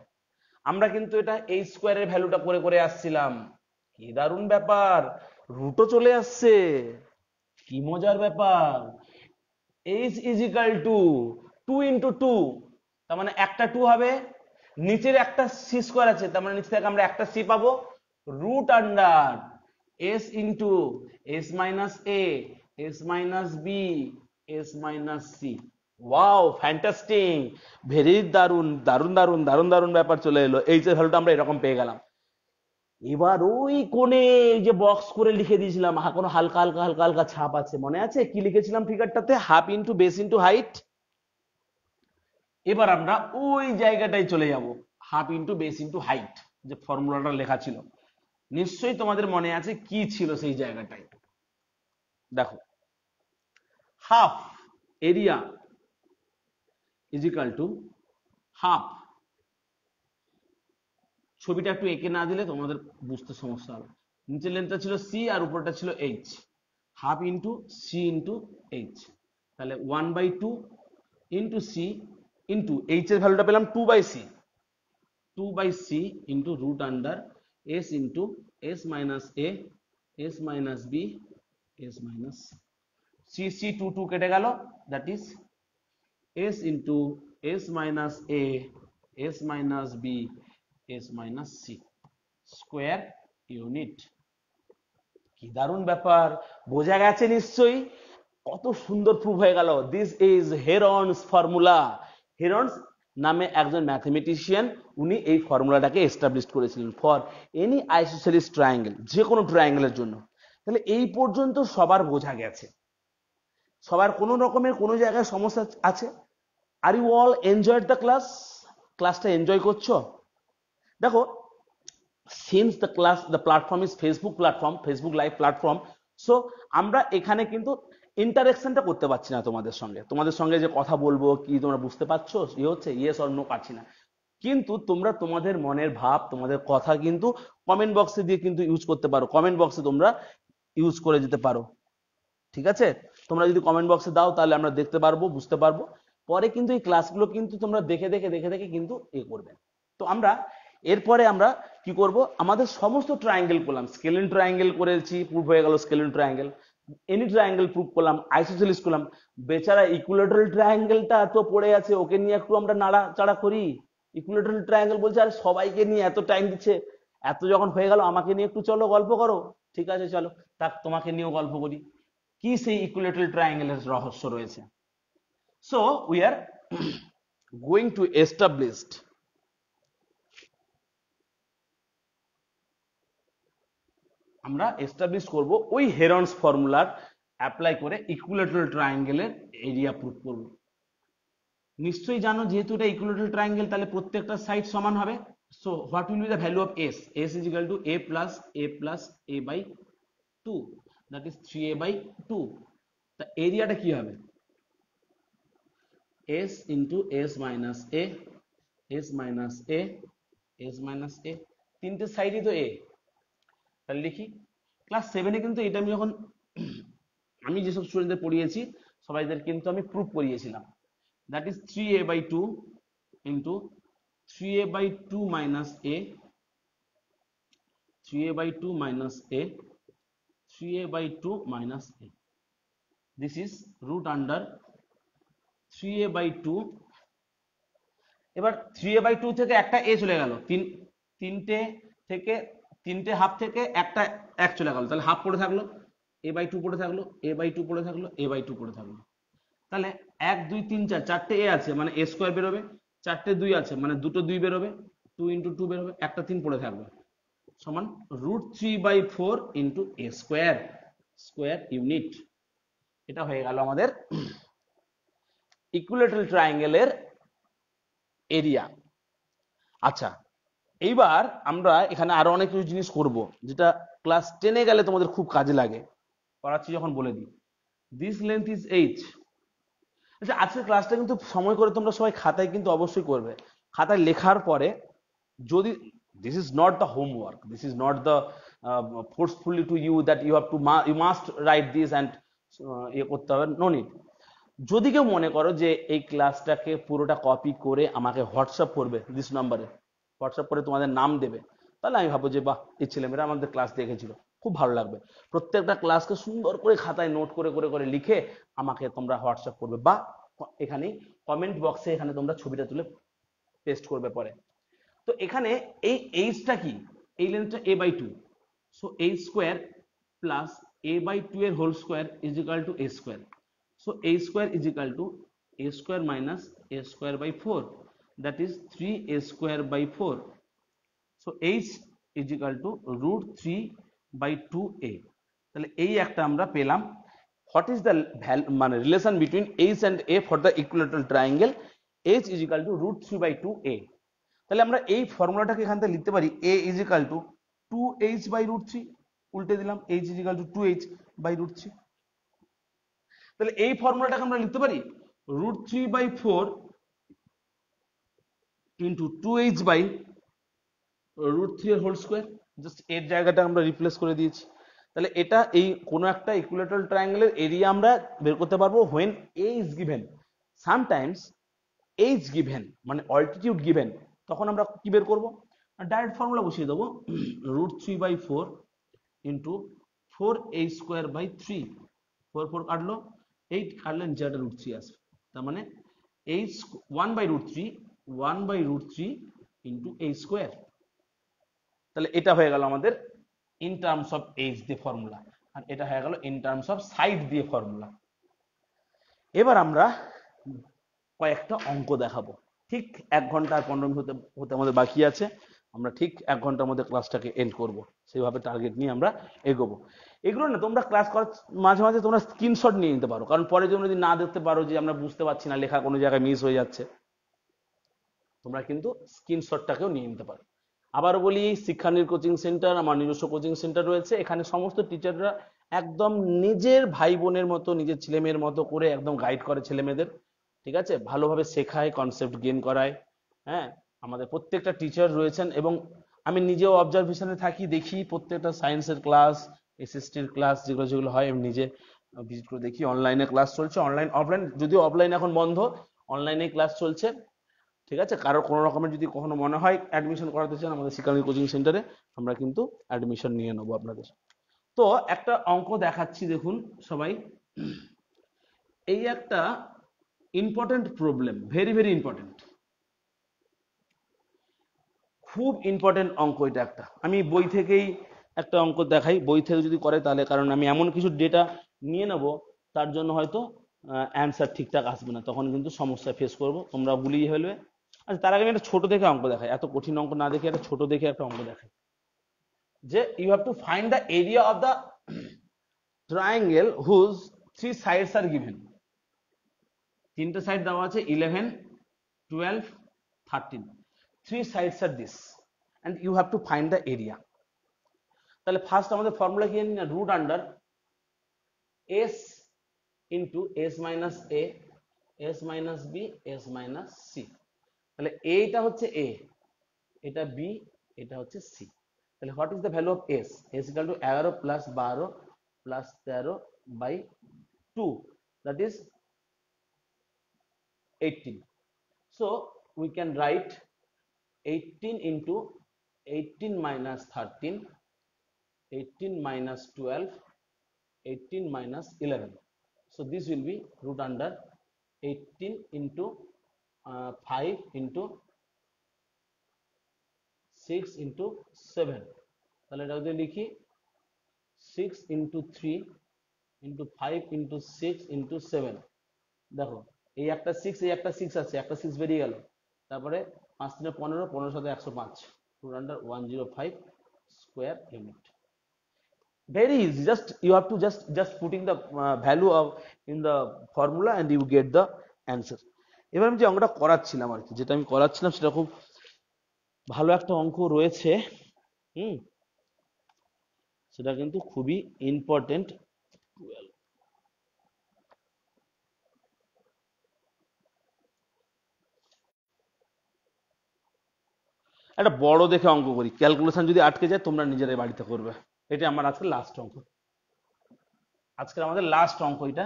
আমরা কিন্তু এটা এই স্কোয়ারের ভ্যালুটা করে করে আসছিলাম, কি দারুণ ব্যাপার, রুটও চলে আসছে, কি মজার ব্যাপার। h is equal two 2 into 2, তার মানে একটা 2 হবে, নিচের একটা সি স্কোয়ার আছে, তার মানে নিচে থেকে আমরা একটা সি পাবো, root under s into s minus a, s minus b, s minus c। Wow fantastic, very দারুন দারুন দারুন দারুন দারুন ব্যাপার চলে এলো, এইচ এর ভ্যালুটা আমরা এরকম পেয়ে গেলাম। এবার ওই কোণে যে বক্স করে লিখে দিয়েছিলাম, কোনো হালকা হালকা হালকা হালকা ছাপ আছে, মনে আছে কি লিখেছিলাম ফিগারটাতে, half into base into height, এবার আমরা ওই জায়গাটায় চলে যাব, half into base into height, যে ফর্মুলাটা লেখা ছিল। নিশ্চয়ই তোমাদের মনে আছে কি ছিল সেই জায়গাটায়। দেখো, half area is equal to half, ছবিটা একটু এঁকে না দিলে তোমাদের বুঝতে সমস্যা হবে। নিচের লেন্থটা ছিল সি আর উপরটা ছিল h, half into c into h, তাহলে 1/2 ইন্টু সি ইন্টু এইচ এর ভ্যালুটা পেলাম 2/c, 2/c into root under S into S minus এ, S minus B, S minus C, C 2 কেটে গেল, that is S into S minus A, S minus B, S minus C square unit. কি দারুণ ব্যাপার, বোঝা গেছে নিশ্চয়ই, কত সুন্দর প্রুফ হয়ে গেল। This is Heron's formula. Heron's নামে একজন ম্যাথমেটিশিয়ান, উনি এই ফর্মুলাটাকে এস্টাবলিশ করেছিলেন ফর এনি আইসোসেলিস ট্রায়াঙ্গেল, যে কোনো ট্রায়াঙ্গেলের জন্য। তাহলে এই পর্যন্ত সবার বোঝা গেছে, সবার কোনো রকমের কোনো জায়গায় সমস্যা আছে? Are you all enjoyed the class? ক্লাসটা এনজয় করছো? দেখো, since the platform is Facebook platform, Facebook live platform, so আমরা এখানে কিন্তু ইন্টারেকশনটা করতে পারছি না তোমাদের সঙ্গে যে কথা বলবো, কি তোমরা বুঝতে পারছো কি হচ্ছে, ইয়েস অর নো পারছি না। কিন্তু তোমরা তোমাদের মনের ভাব, তোমাদের কথা কিন্তু কমেন্ট বক্সে দিয়ে কিন্তু ইউজ করতে পারো, কমেন্ট বক্সে তোমরা ইউজ করে যেতে পারো, ঠিক আছে? তোমরা যদি কমেন্ট বক্সে দাও তাহলে আমরা দেখতে পারবো, বুঝতে পারবো। পরে কিন্তু এই ক্লাসগুলো কিন্তু তোমরা দেখে দেখে দেখে দেখে কিন্তু করবে। তো আমরা এরপরে আমরা কি করব, আমাদের সমস্ত ট্রায়াঙ্গেল করলাম, স্কেলিন ট্রায়াঙ্গেল করেছি, প্রুফ হয়ে গেল scaling triangle, any triangle proof করলাম, আইসোসেলিস করলাম। বেচারা ইকুইলেটারাল ট্রায়াঙ্গেলটা তো পড়ে আছে, ওকে নিয়ে একটু আমরা নাড়াচাড়া করি। ইকুইলেটারাল ট্রায়াঙ্গেল বলছে আরে সবাইকে নিয়ে এত টাইম দিচ্ছে, এত যখন হয়ে গেল আমাকে নিয়ে একটু চলো গল্প করো। ঠিক আছে চলো, তাক তোমাকে নিয়েও গল্প করি, কি সেই ইকুইলেটারাল ট্রায়াঙ্গেলের রহস্য রয়েছে। So we are going to established, আমরা এস্টাবলিশ করব ওই হেরনস ফর্মুলার অ্যাপ্লাই করে ইকুইলেটারাল ট্রায়াঙ্গেলের এরিয়া প্রুফ করব। নিশ্চয়ই জানো যেহেতু এটা ইকুইলেটারাল ট্রায়াঙ্গেল, তাহলে প্রত্যেকটা সাইড সমান হবে। So what will be the value of s? S is equal to a plus a by 2, that is 3a/2। তা এরিয়াটা কি হবে? S into S minus A, S minus A, S minus a, তিনটে সাইডই তো এ। তাহলে লিখি, ক্লাস 7-এ কিন্তু এটা আমি যখন আমি যেসব স্টুডেন্টদের পড়িয়েছি সবাইদের কিন্তু আমি প্রুফ করিয়েছিলাম। That is 3a/2 into 3a/2 minus a, 3a/2 minus a, 3a/2 minus a, this is root under 3a/2। এবার 3a/2 থেকে একটা এ চলে গেল, তিনটে থেকে, তিনটে হাফ থেকে একটা এক চলে গেল, তাহলে হাফ পড়ে থাকলো, a/2 পড়ে থাকলো, a/2 পড়ে থাকলো, a/2 পড়ে থাকলো। তাহলে 1 2 3 4, চারটে এ আছে মানে এ স্কোয়ার বেরোবে, চারটে 2 আছে মানে দুটো 2 বেরোবে, 2 ইন্টু 2 বেরোবে, একটা 3 পড়ে থাকবে, সমান √3/4 ইন্টু এ স্কোয়ার, স্কোয়ার ইউনিট। এটা হয়ে গেল আমাদের ইকুইলেটারাল ট্রায়াঙ্গেলের এরিয়া। আচ্ছা, এইবার আমরা এখানে আরো অনেক কিছু জিনিস করব, যেটা ক্লাস 10-এ গেলে তোমাদের খুব কাজে লাগে, পড়াচ্ছি যখন বলে দিই। This length is H. আচ্ছা, আজকের ক্লাসটা কিন্তু সময় করে তোমরা সবাই খাতায় কিন্তু অবশ্যই করবে। খাতায় লেখার পরে যদি, this is not the homework, this is not the forcefully to you that you must write this and ইয়ে করতে হবে, নো নিড। যদি কেউ মনে করো যে এই ক্লাসটাকে পুরোটা কপি করে আমাকে হোয়াটসঅ্যাপ করবে, দিস নাম্বারে হোয়াটসঅ্যাপ করে তোমাদের নাম দেবে, তাহলে আমি ভাববো যে বাহ, এই ছেলেমেয়েরা আমাদের ক্লাস দেখেছিল, খুব ভালো লাগবে। প্রত্যেকটা ক্লাসকে সুন্দর করে খাতায় নোট করে করে করে লিখে আমাকে তোমরা হোয়াটসঅ্যাপ করবে, বা এখানে কমেন্ট বক্সে এখানে তোমরা ছবিটা তুলে পেস্ট করবে পরে। তো এখানে এই এইচটা কি, এই লেন্থটা a/2, so a square plus a/2 এর whole square is equal to a square. So a square is equal to a square minus a square by 4, that is 3a square by 4. So h is equal to √3/2a. তাহলে এই একটা আমরা পেলাম। What is the মানে relation between h and a for the equilateral triangle? h is equal two √3/2a। তাহলে আমরা এই ফর্মুলাটাকে এখান থেকে লিখতে পারি a is equal two 2h/√3, উল্টে দিলাম h is equal two 2h/√3। তাহলে এই ফর্মুলাটাকে আমরা লিখতে পারি √3/4 ইন্টু 2h/√3 এর হোল স্কোয়ার। জাস্ট এর জায়গাটা আমরা রিপ্লেস করে দিয়েছি। তাহলে এটা এই কোনো একটা ইকুইল্যাটারাল ট্রায়াঙ্গেলের এরিয়া আমরা বের করতে পারবো when a is given, sometimes h given মানে altitude given, তখন আমরা কি বের করব? ডাইরেক্ট ফর্মুলা বসিয়ে দেবো √3/4 ইন্টু 4h²/3, 4 4 কাটলো, 8 কাটলে নিচে একটা √3 আসবে। তার মানে h 1/√3 ইন্টু h²। তাহলে এটা হয়ে গেল আমাদের ইন টার্মস অফ h দিয়ে ফর্মুলা, আর এটা হয়ে গেল ইন টার্মস অফ সাইড দিয়ে ফর্মুলা। এবার আমরা কয়েকটা অঙ্ক দেখাবো। ঠিক 1 ঘন্টা আর 15 মিনিট হতে আমাদের বাকি আছে। আমরা ঠিক 1 ঘন্টার মধ্যে ক্লাসটাকে এন্ড করব, সেইভাবে টার্গেট নিয়ে আমরা এগোবো। এগুলো না তোমরা ক্লাস করার মাঝে মাঝে তোমরা স্ক্রিনশট নিয়ে নিতে পারো, কারণ পরে যদি না দেখতে পারো যে আমরা বুঝতে পারছি না, লেখা কোনো জায়গায় মিস হয়ে যাচ্ছে, তোমরা কিন্তু স্ক্রিনশটটাকেও নিয়ে নিতে পারো। আবার বলি, শিক্ষানীর কোচিং সেন্টার আমার নিজস্ব কোচিং সেন্টার রয়েছে। এখানে সমস্ত টিচাররা একদম নিজের ভাই বোনের মতো, নিজের ছেলে মেয়ের মতো করে একদম গাইড করে ছেলে মেয়েদের, ঠিক আছে, ভালোভাবে শেখায়, কনসেপ্ট গেইন করায়। হ্যাঁ, আমাদের প্রত্যেকটা টিচার রয়েছেন এবং আমি নিজেও অবজারভেশনে থাকি, দেখি প্রত্যেকটা সায়েন্সের ক্লাস, এসএসটির ক্লাস যেগুলো যেগুলো হয় আমি নিজে ভিজিট করে দেখি। অনলাইনে ক্লাস চলছে, অনলাইন অফলাইন, যদিও অফলাইন এখন বন্ধ, অনলাইনে ক্লাস চলছে। ঠিক আছে, কারোর কোনো রকমের যদি কখনো মনে হয় অ্যাডমিশন করাতে চান আমাদের শিক্ষানীর কোচিং সেন্টারে, আমরা কিন্তু অ্যাডমিশন নিয়ে নেবো আপনাদের। তো একটা অঙ্ক দেখাচ্ছি, দেখুন সবাই। এই একটা important problem, very very important, খুব ইম্পর্টেন্ট অঙ্ক এটা একটা। আমি বই থেকেই একটা অঙ্ক দেখাই, বই থেকে যদি করে তাহলে, কারণ আমি এমন কিছু ডেটা নিয়ে নেব তার জন্য হয়তো অ্যান্সার ঠিকঠাক আসবে না, তখন কিন্তু সমস্যা ফেস করব, তোমরা গুলিয়ে ফেলবে। আচ্ছা, তার আগে আমি একটা ছোট দেখে অঙ্ক দেখাই, এত কঠিন অঙ্ক না দেখে একটা ছোট দেখে একটা অঙ্ক দেখাই, যে you have to find the area of the triangle whose 3 sides are given. 3টে সাইড দেওয়া আছে, 11, 12, 13, 3 sides are this and you have to find the area. তাহলে ফার্স্ট আমাদের ফর্মুলা কি জানি না, root under s into s minus a, s minus b, s minus c। তাহলে এটা হচ্ছে a, এটা b, এটা হচ্ছে c। তাহলে what is the value of s? s equal to 11 plus 12 plus 13/2, that is 18। So we can write 18 into 18 minus 13, 18 minus 12, 18 minus 11. So this will be root under 18 into 5 into 6 into 7. তাহলে এটা যদি লিখি 6 into 3 into 5 into 6 into 7, দেখো এই একটা 6, এই একটা 6 আছে, একটা 6 বেরিয়ে গেল, তারপরে 5 3 15, 15 7 105, root under 105 square unit. Very easy, just you have to just putting the value of in the formula and you get the answer. এবার আমি যে অঙ্কটা করাচ্ছিলাম আর কি, যেটা আমি করাচ্ছিলাম সেটা খুব ভালো একটা অঙ্ক রয়েছে, সেটা কিন্তু খুবই ইম্পর্টেন্ট। একটা বড় দেখে অঙ্ক করি, ক্যালকুলেশন যদি আটকে যায় তোমরা নিজেরাই বাড়িতে করবে। এটা আমার আজকে লাস্ট অঙ্ক, আজকের আমাদের লাস্ট অঙ্ক এটা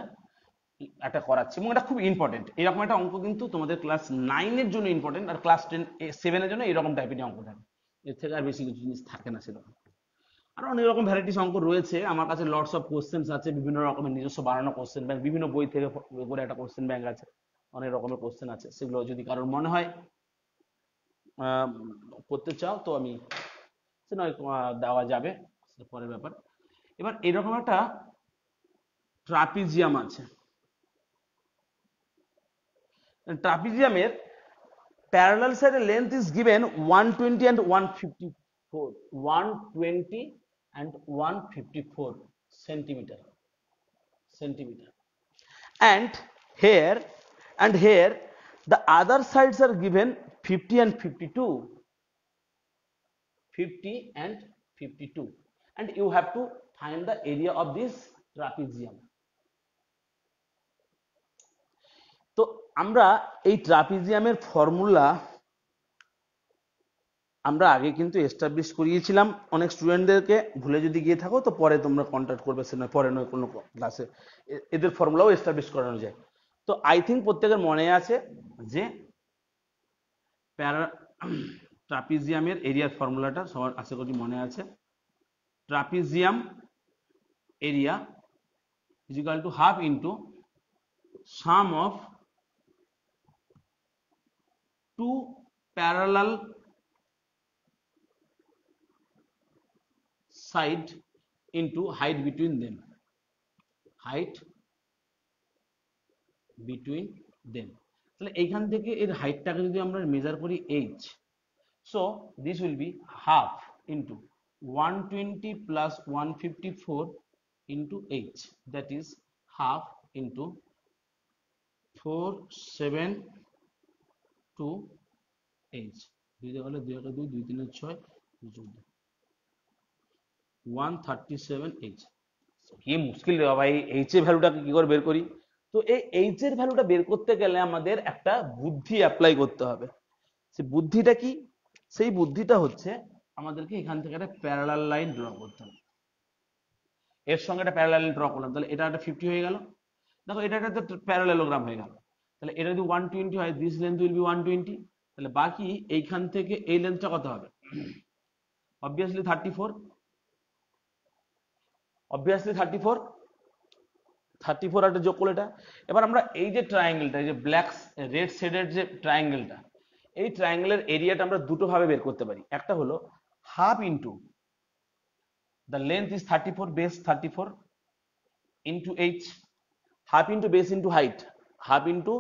একটা করাচ্ছি, এবং এটা খুব ইম্পর্টেন্ট। এরকম একটা অঙ্ক কিন্তু তোমাদের ক্লাস 9-এর জন্য ইম্পর্টেন্ট, আর ক্লাস 7-এর জন্য এরকম টাইপের অঙ্ক থাকে, এর থেকে আর বেশি কিছু জিনিস থাকে না সেরকম। আর অনেক রকম ভ্যারাইটিস অঙ্ক রয়েছে, আমার কাছে লটস অফ কোশ্চেন্স আছে, বিভিন্ন রকমের নিজস্ব বানানো কোশ্চেন ব্যাংক, বিভিন্ন বই থেকে করে একটা কোশ্চেন ব্যাংক আছে, অনেক রকমের কোশ্চেন আছে। সেগুলো যদি কারোর মনে হয় করতে চাও তো আমি সে নয় দেওয়া যাবে, সেটা পরের ব্যাপার। এবার এরকম একটা ট্রাপিজিয়াম আছে, ট্রাপিজিয়ামের প্যারালাল সাইডের length is given 120 and 154, 120 and 154 centimeter, and here The other sides are given 50 and 52. 50 and 52. And you have to find the area of this trapezium. তো আমরা এই ট্রাপিজিয়ামের ফর্মুলা আমরা আগে কিন্তু এস্টাবলিশ করিয়েছিলাম অনেক স্টুডেন্টদেরকে। ভুলে যদি গিয়ে থাকো তো পরে তোমরা কন্ট্যাক্ট করবে, সে নয় পরে নয় কোনো ক্লাসে এদের ফর্মুলাও এস্টাবলিশ করানো যায়। তো আই থিঙ্ক প্রত্যেকের মনে আছে যে ট্রাপিজিয়ামের এরিয়ার ফর্মুলাটা সবার আশা করি মনে আছে। Trapezium area is equal to half into sum of two parallel side into height between them. Height between them. তাহলে এইখান থেকে এর হাইটটাকে যদি আমরা মেজার করি h, so this will be half into 120 plus 154 into h, that is half into 472h, 2 গেলে 2 2 2 3 6 14 137h। কি মুশকিল রে ভাই, এইচ এর ভ্যালুটাকে কি করে বের করি? তো এই এইচ এর ভ্যালুটা বের করতে গেলে আমাদের একটা বুদ্ধি অ্যাপ্লাই করতে হবে। সেই বুদ্ধিটা কি? সেই বুদ্ধিটা হচ্ছে আমাদেরকে এখান থেকে একটা প্যারালাল লাইন ড্র করতে হবে। এর সঙ্গে একটা প্যারালাল লাইন ড্র করলাম, তাহলে এটা একটা 50 হয়ে গেল। দেখো এটা একটা প্যারালেলোগ্রাম হয়ে গেল। তাহলে এটা যদি 120 হয়, দিস লেন্থ উইল বি 120। তাহলে বাকি এইখান থেকে এই লেন্থটা কত হবে? অবভিয়াসলি 34। অবভিয়াসলি 34 একটা যোগ করলে এটা। এবার আমরা এই যে ট্রায়াঙ্গেলটা, এই যে ব্ল্যাক রেড শেডের যে ট্রায়াঙ্গেলটা, এই ট্রায়াঙ্গেলের এরিয়াটা আমরা দুটো ভাবে বের করতে পারি। একটা হলো half into the length is 34, base 34 into H, half into base into height, half into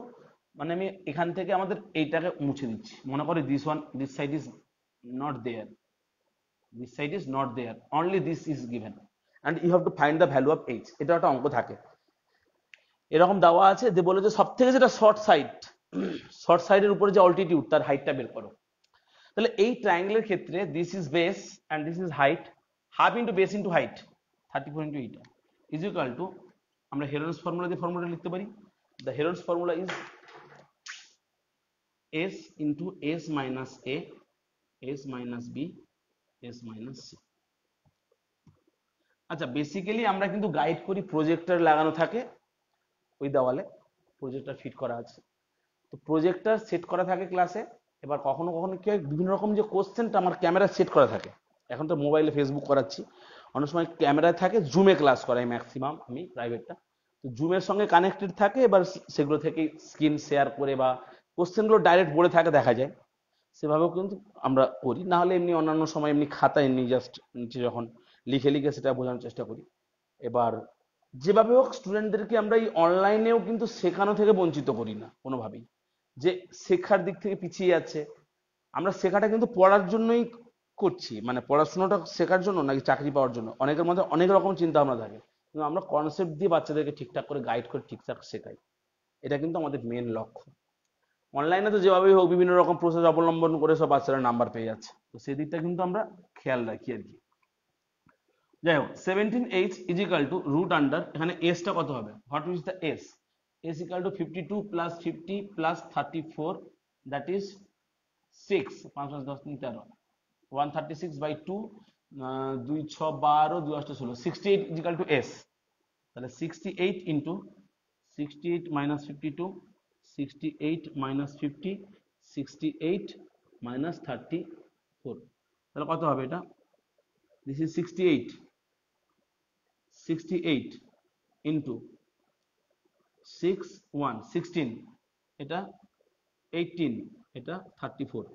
মানে আমি এখান থেকে আমাদের এইটাকে মুছে দিচ্ছি। মনে করি this side is not there, this side is not there, only this is given and you have to find the value of h। এটা একটা অঙ্ক থাকে এরকম দেওয়া আছে যে বলে যে সব থেকে যেটা শর্ট সাইডের উপরে যে অল্টিটিউড তার হাইটটা বের করো। তাহলে এই ট্রায়াঙ্গেলের ক্ষেত্রে this is base and this is height, half into base into height 34 into 8 is equal to, আমরা হেরনস ফর্মুলা দিয়ে ফর্মুলাটা লিখতে পারি। The Heron's formula is s into s minus a, s minus b, s minus c। আচ্ছা, basically আমরা কিন্তু guide করি, projector লাগানো থাকে ওই দেওয়ালে, প্রজেক্টর ফিট করা আছে। তো প্রজেক্টর সেট করা থাকে ক্লাসে। এবার কখনো কখনো কি হয়, বিভিন্ন রকম যে কোশ্চেনটা আমার ক্যামেরা সেট করা থাকে, এখন তো মোবাইলে ফেসবুক করাচ্ছি, অনেক সময় ক্যামেরায় থাকে, জুমে ক্লাস করাই ম্যাক্সিমাম আমি প্রাইভেটটা, তো জুমের সঙ্গে কানেক্টেড থাকে। এবার সেগুলো থেকে স্ক্রিন শেয়ার করে বা কোশ্চেনগুলো ডাইরেক্ট বোর্ডে থাকে দেখা যায়, সেভাবেও কিন্তু আমরা করি। না হলে এমনি অন্যান্য সময় এমনি খাতায় এমনি জাস্ট নিচে যখন লিখে লিখে সেটা বোঝানোর চেষ্টা করি। এবার যেভাবে হোক স্টুডেন্টদেরকে আমরা এই অনলাইনেও কিন্তু শেখানো থেকে বঞ্চিত করি না কোনোভাবেই, যে শেখার দিক থেকে পিছিয়ে যাচ্ছে। আমরা শেখাটা কিন্তু পড়ার জন্যই করছি, মানে পড়াশোনাটা শেখার জন্য নাকি চাকরি পাওয়ার জন্য, অনেকের মধ্যে অনেক রকম চিন্তা ভাবনা থাকে, কিন্তু আমরা কনসেপ্ট দিয়ে বাচ্চাদেরকে ঠিকঠাক করে গাইড করে ঠিকঠাক শেখাই, এটা কিন্তু আমাদের মেন লক্ষ্য। অনলাইনে তো যেভাবেই হোক বিভিন্ন রকম প্রসেস অবলম্বন করে সব বাচ্চারা নাম্বার পেয়ে যাচ্ছে, তো সেই দিকটা কিন্তু আমরা খেয়াল রাখি আর কি। যাই হোক, 17h is equal to root under, এখানে এস টা কত হবে, what is the s? S equal to 52 plus 50 plus 34, that is 6, 5 5 10 13, 136 by 2, 2 6 12, 2 8 16, 68 is equal to s. তাহলে 68 ইন্টু 68 মাইনাস 52, 68 মাইনাস 50, 68 মাইনাস 34, তাহলে কত হবে এটা? দিস ইজ 68 ইন্টু 6 1 16, এটা 18, এটা 34।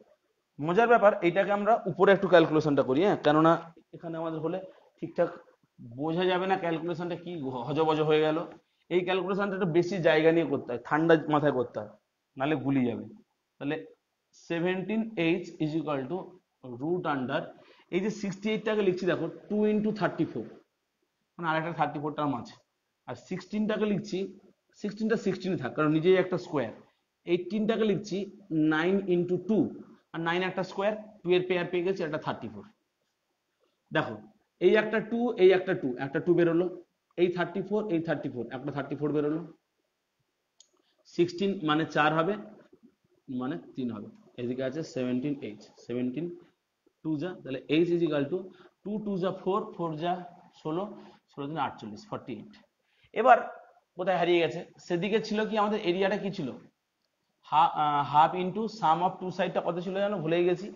মজার ব্যাপার, এইটাকে আমরা উপরে একটু ক্যালকুলেশনটা করি, হ্যাঁ, কেননা এখানে আমাদের হলে ঠিকঠাক বোঝা যাবে না ক্যালকুলেশনটা কি হজবজ হয়ে গেল। এই ক্যালকুলেশনটা একটু বেশি জায়গা নিয়ে করতে হয়, ঠান্ডা মাথায় করতে হয়, নাহলে গুলি যাবে। তাহলে 17h is equal to root under, এই যে 68টাকে লিখছি দেখো 2 ইন্টু 34, মানে আরেকটা 34 টার্ম আছে, আর 16টাকে লিখছি, 16টা 16 থাক কারণ নিজেই একটা স্কোয়ার, 18টাকে লিখছি 9 × 2, আর 9 একটা স্কোয়ার, 2 এর পেয়ার পেয়ে গেছি, একটা 34। দেখো এই একটা 2, এই একটা 2, একটা 2 বেরোলো, এই 34, এই 34, একটা 34 বেরোলো। 16 মানে 4 হবে, মানে 3 হবে। এদিকে আছে 17h, 17 2 যা, তাহলে h ইজ ইকাল টু 2 2 যা 4, 4 যা 16, 16 দিন 48, 48। এবার কোথায় হারিয়ে গেছে? সেদিকে ছিল কি আমাদের এরিয়াটা কি ছিল? Half into sum of two সাইডটা কত ছিল জানো? ভুলে গেছি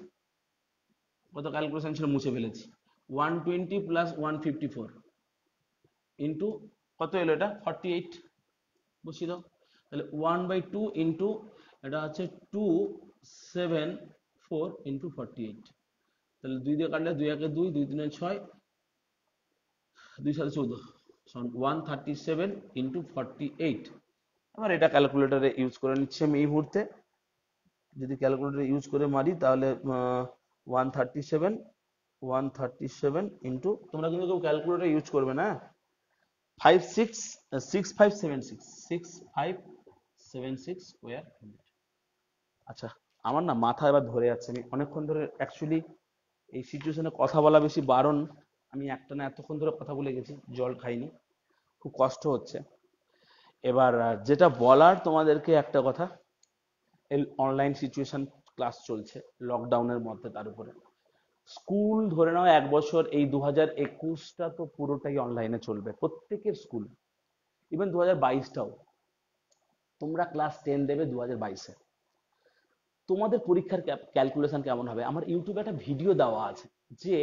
কত, ক্যালকুলেশন ছিল মুছে ফেলেছি। 120 প্লাস 154 ইন্টু কত এলো? এটা 48, বসিয়ে দাও। তাহলে 1/2 ইন্টু এটা আছে 274 ইন্টু 48, তাহলে 2 দিয়ে কাটলে 2 একে 2, 2 3 6, 2 7 14, 137 ইন্টু 48। এবার এটা ক্যালকুলেটরে ইউজ করে নিচ্ছি আমি এই মুহূর্তে। যদি ক্যালকুলেটর ইউজ করে মারি তাহলে 137 ইন্টু, তোমরা কিন্তু কেউ ক্যালকুলেটর ইউজ করবে না, 6576 স্কোয়ার। আচ্ছা, আমার না মাথা এবার ধরে যাচ্ছে, আমি অনেকক্ষণ ধরে অ্যাকচুয়ালি এই সিচুয়েশনে কথা বলা বেশি বারণ, আমি একটা না এতক্ষণ ধরে কথা বলে গেছি, জল খাইনি, খুব কষ্ট হচ্ছে। এবার যেটা বলার তোমাদেরকে একটা কথা, এই অনলাইন সিচুয়েশন, ক্লাস চলছে লকডাউনের মধ্যে, তার উপরে স্কুল ধরে নাও 1 বছর, এই 2021টা তো পুরোটাই অনলাইনে চলবে প্রত্যেকের স্কুল, ইভেন 2022টাও। তোমরা ক্লাস 10 দেবে 2022-এ, তোমাদের পরীক্ষার ক্যালকুলেশন কেমন হবে? আমার ইউটিউবে একটা ভিডিও দেওয়া আছে যে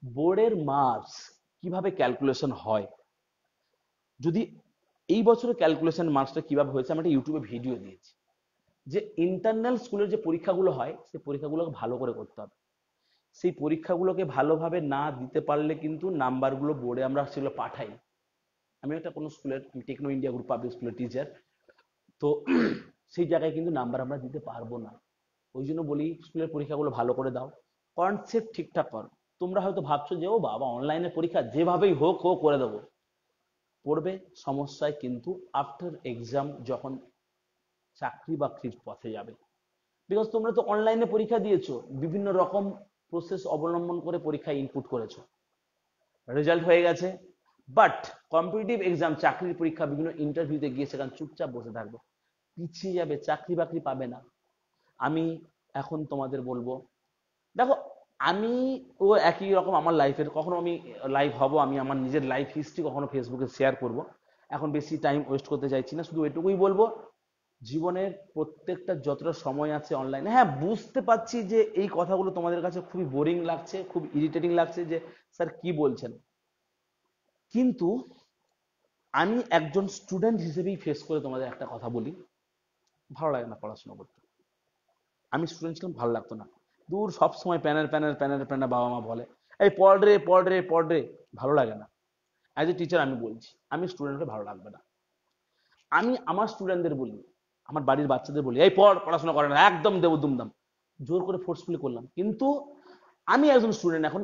বোর্ডের মার্কস কিভাবে ক্যালকুলেশন হয়। যদি এই বছরের ক্যালকুলেশন মার্কসটা কিভাবে হয়েছে, আমি একটা ইউটিউবে ভিডিও দিয়েছি। যে ইন্টারনাল স্কুলের যে পরীক্ষাগুলো হয়, সেই পরীক্ষাগুলোকে ভালো করে করতে হবে। সেই পরীক্ষাগুলোকে ভালোভাবে না দিতে পারলে কিন্তু নাম্বারগুলো বোর্ডে আমরা সেগুলো পাঠাই। আমি একটা কোনো স্কুলের, টেকনো ইন্ডিয়া গ্রুপ পাবলিক স্কুলের টিচার, তো সেই জায়গায় কিন্তু নাম্বার আমরা দিতে পারবো না। ওই জন্য বলি স্কুলের পরীক্ষাগুলো ভালো করে দাও, কনসেপ্ট ঠিকঠাক করো। তোমরা হয়তো ভাবছো যে ও বাবা অনলাইনে পরীক্ষা যেভাবেই হোক হোক করে দেবো, পড়বে সমস্যায় কিন্তু আফটার এক্সাম যখন চাকরি বাকরির পথে যাবে। বিকজ তোমরা তো অনলাইনে পরীক্ষা দিয়েছো, বিভিন্ন রকম প্রসেস অবলম্বন করে পরীক্ষায় ইনপুট করেছো, রেজাল্ট হয়ে গেছে। বাট কম্পিটিটিভ এক্সাম, চাকরির পরীক্ষা, বিভিন্ন ইন্টারভিউতে গিয়ে সেখানে চুপচাপ বসে থাকবে, পিছিয়ে যাবে, চাকরি বাকরি পাবে না। আমি এখন তোমাদের বলবো, দেখো আমি ও একই রকম আমার লাইফের, কখনো আমি লাইভ হব, আমি আমার নিজের লাইফ হিস্ট্রি কখনো ফেসবুকে শেয়ার করব, এখন বেশি টাইম ওয়েস্ট করতে চাইছি না, শুধু এটুকুই বলবো, জীবনের প্রত্যেকটা যতটা সময় আছে অনলাইনে, হ্যাঁ বুঝতে পারছি যে এই কথাগুলো তোমাদের কাছে খুবই বোরিং লাগছে, খুব ইরিটেটিং লাগছে যে স্যার কি বলছেন, কিন্তু আমি একজন স্টুডেন্ট হিসেবেই ফেস করে তোমাদের একটা কথা বলি, ভালো লাগে না পড়াশোনা করতে। আমি স্টুডেন্ট ছিলাম, ভালো লাগতো না, দূর সব সময় প্যানের প্যানের প্যানের প্যানের বাবা মা বলে এই পড় রে পড় রে পড় রে, ভালো লাগে না। অ্যাজ এ টিচার আমি বলছি, আমি স্টুডেন্টকে ভালো লাগবে না। আমি আমার স্টুডেন্টদের বলি, আমার বাড়ির বাচ্চাদের বলি এই পড়, পড়াশোনা করে না, একদম দেবো দুমদাম, জোর করে ফোর্সফুলি করলাম। কিন্তু আমি একজন স্টুডেন্ট, এখন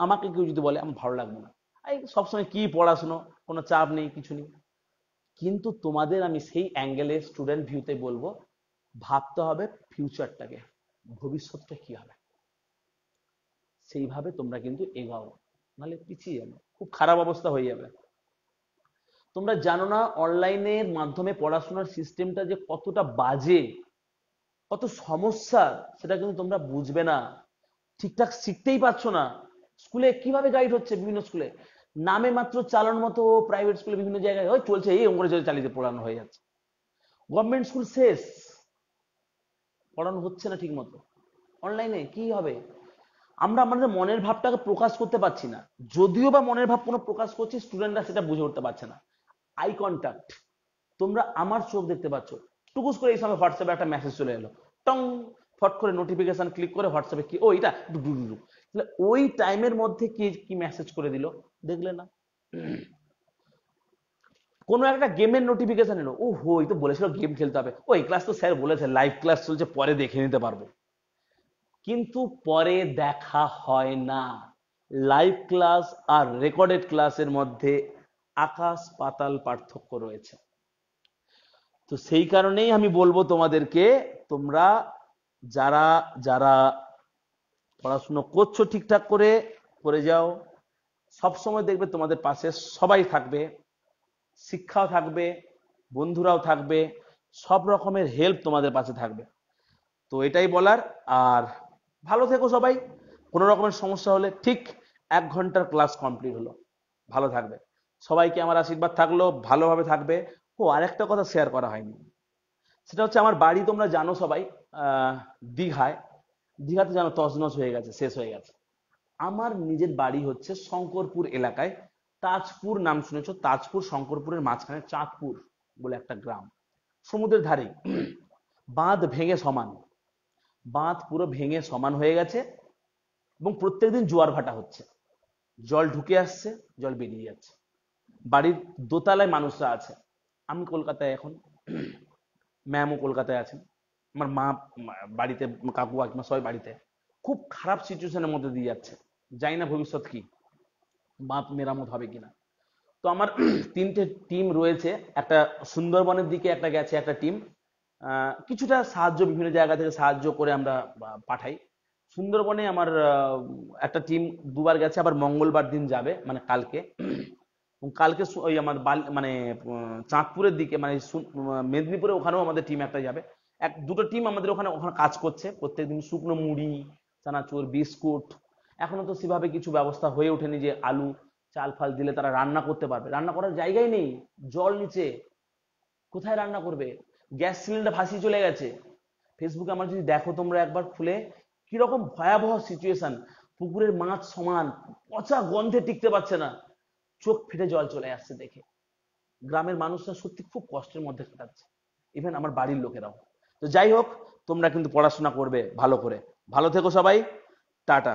আমাকে কেউ যদি বলে আমার ভালো লাগবে না, এই সবসময় কি পড়াশুনো, কোনো চাপ নেই, কিছু নেই। কিন্তু তোমাদের আমি সেই অ্যাঙ্গেলে স্টুডেন্ট ভিউতে বলবো, ভাবতে হবে ফিউচারটাকে, ভবিষ্যৎটা কি হবে, সেইভাবে তোমরা কিন্তু এগাও, নাহলে পিছিয়ে যাবে, খুব খারাপ অবস্থা হয়ে যাবে। তোমরা জানো না অনলাইনের মাধ্যমে পড়াশোনার সিস্টেমটা যে কতটা বাজে, কত সমস্যা, সেটা কিন্তু তোমরা বুঝবে না, ঠিকঠাক শিখতেই পারছো না। স্কুলে কিভাবে গাইড হচ্ছে, বিভিন্ন স্কুলে নামে মাত্র চালানোর মতো, প্রাইভেট স্কুলে বিভিন্ন জায়গায় ওই চলছে, এই অঙ্কুরে চালিয়ে পড়ানো হয়ে যাচ্ছে। গভর্নমেন্ট স্কুল শেষ, পড়ানো হচ্ছে না ঠিক মতো, অনলাইনে কি হবে? আমরা আমাদের মনের ভাবটাকে প্রকাশ করতে পারছি না, যদিও বা মনের ভাব কোনো প্রকাশ করছি, স্টুডেন্টরা সেটা বুঝে উঠতে পারছে না। আই কন্ট্যাক্ট, তোমরা আমার চোখ দেখতে পাচ্ছ, টুকুস করে এই সময় হোয়াটসঅ্যাপে একটা মেসেজ চলে এলো, টং, ফট করে নোটিফিকেশন ক্লিক করে হোয়াটসঅ্যাপে কি, ও এটা তাহলে ওই টাইমের মধ্যে কি কি মেসেজ করে দিল দেখলে না? কোনো একটা গেমের নোটিফিকেশন এলো, ও হো এই তো বলেছিল গেম খেলতে হবে, ও এই ক্লাস তো স্যার বলেছে লাইভ ক্লাস চলছে, পরে দেখে নিতে পারবো। কিন্তু পরে দেখা হয় না। লাইভ ক্লাস আর রেকর্ডেড ক্লাসের মধ্যে আকাশ পাতাল পার্থক্য রয়েছে। তো সেই কারণেই আমি বলবো তোমাদেরকে, তোমরা যারা যারা পড়াশুনো করছো ঠিকঠাক করে করে যাও। সব সময় দেখবে তোমাদের পাশে সবাই থাকবে, শিক্ষাও থাকবে, বন্ধুরাও থাকবে, সব রকমের হেল্প তোমাদের পাশে থাকবে। তো এটাই বলার। আর ভালো থেকো সবাই। কোনো রকমের সমস্যা হলে, ঠিক 1 ঘন্টার ক্লাস কমপ্লিট হলো, ভালো থাকবে সবাইকে আমার আশীর্বাদ থাকলো, ভালোভাবে থাকবে। ও আরেকটা কথা শেয়ার করা হয়নি, সেটা হচ্ছে আমার বাড়ি তোমরা জানো সবাই, দীঘায়। দীঘাতে জানো তছনছ হয়ে গেছে, শেষ হয়ে গেছে। আমার নিজের বাড়ি হচ্ছে শঙ্করপুর এলাকায়, তাজপুর নাম শুনেছো? তাজপুর, শঙ্করপুরের মাঝখানে চাঁদপুর বলে একটা গ্রাম, সমুদ্রের ধারে। বাঁধ ভেঙে সমান, বাঁধ পুরো ভেঙে সমান হয়ে গেছে এবং প্রত্যেকদিন জোয়ার ভাটা হচ্ছে, জল ঢুকে আসছে, জল বেরিয়ে যাচ্ছে। বাড়ির দোতলায় মানুষরা আছে। আমি কলকাতায় এখন, ম্যামও কলকাতায় আছেন, আমার মা বাড়িতে, কাকু কাকিমা সবাই বাড়িতে। খুব খারাপ সিচুয়েশনের মধ্যে দিয়ে যাচ্ছে, জানি না ভবিষ্যৎ কি, বাঁধ মেরামত হবে কিনা। তো আমার 3টে টিম রয়েছে, একটা সুন্দরবনের দিকে একটা গেছে একটা টিম, কিছুটা সাহায্য বিভিন্ন জায়গা থেকে সাহায্য করে আমরা পাঠাই। সুন্দরবনে আমার একটা টিম 2বার গেছে, আবার মঙ্গলবার দিন যাবে, মানে কালকে। এবং কালকে ওই আমার মানে চাঁদপুরের দিকে, মানে মেদিনীপুরে, ওখানেও আমাদের টিম একটা যাবে। দুটো টিম আমাদের ওখানে ওখানে কাজ করছে প্রত্যেকদিন। শুকনো মুড়ি, চানাচুর, বিস্কুট। এখনো তো সেভাবে কিছু ব্যবস্থা হয়ে ওঠেনি যে আলু চাল ফাল দিলে তারা রান্না করতে পারবে। রান্না করার জায়গাই নেই, জল নিচে, কোথায় রান্না করবে? গ্যাস সিলিন্ডার ভাসিয়ে চলে গেছে। ফেসবুকে আমার যদি দেখো তোমরা একবার খুলে, কিরকম ভয়াবহ সিচুয়েশন। পুকুরের মাছ সমান, পচা গন্ধে টিকতে পারছে না, চোখ ফেটে জল চলে আসছে দেখে। গ্রামের মানুষরা সত্যি খুব কষ্টের মধ্যে কাটাচ্ছে, ইভেন আমার বাড়ির লোকেরাও। তো যাই হোক, তোমরা কিন্তু পড়াশোনা করবে ভালো করে। ভালো থেকো সবাই, টাটা।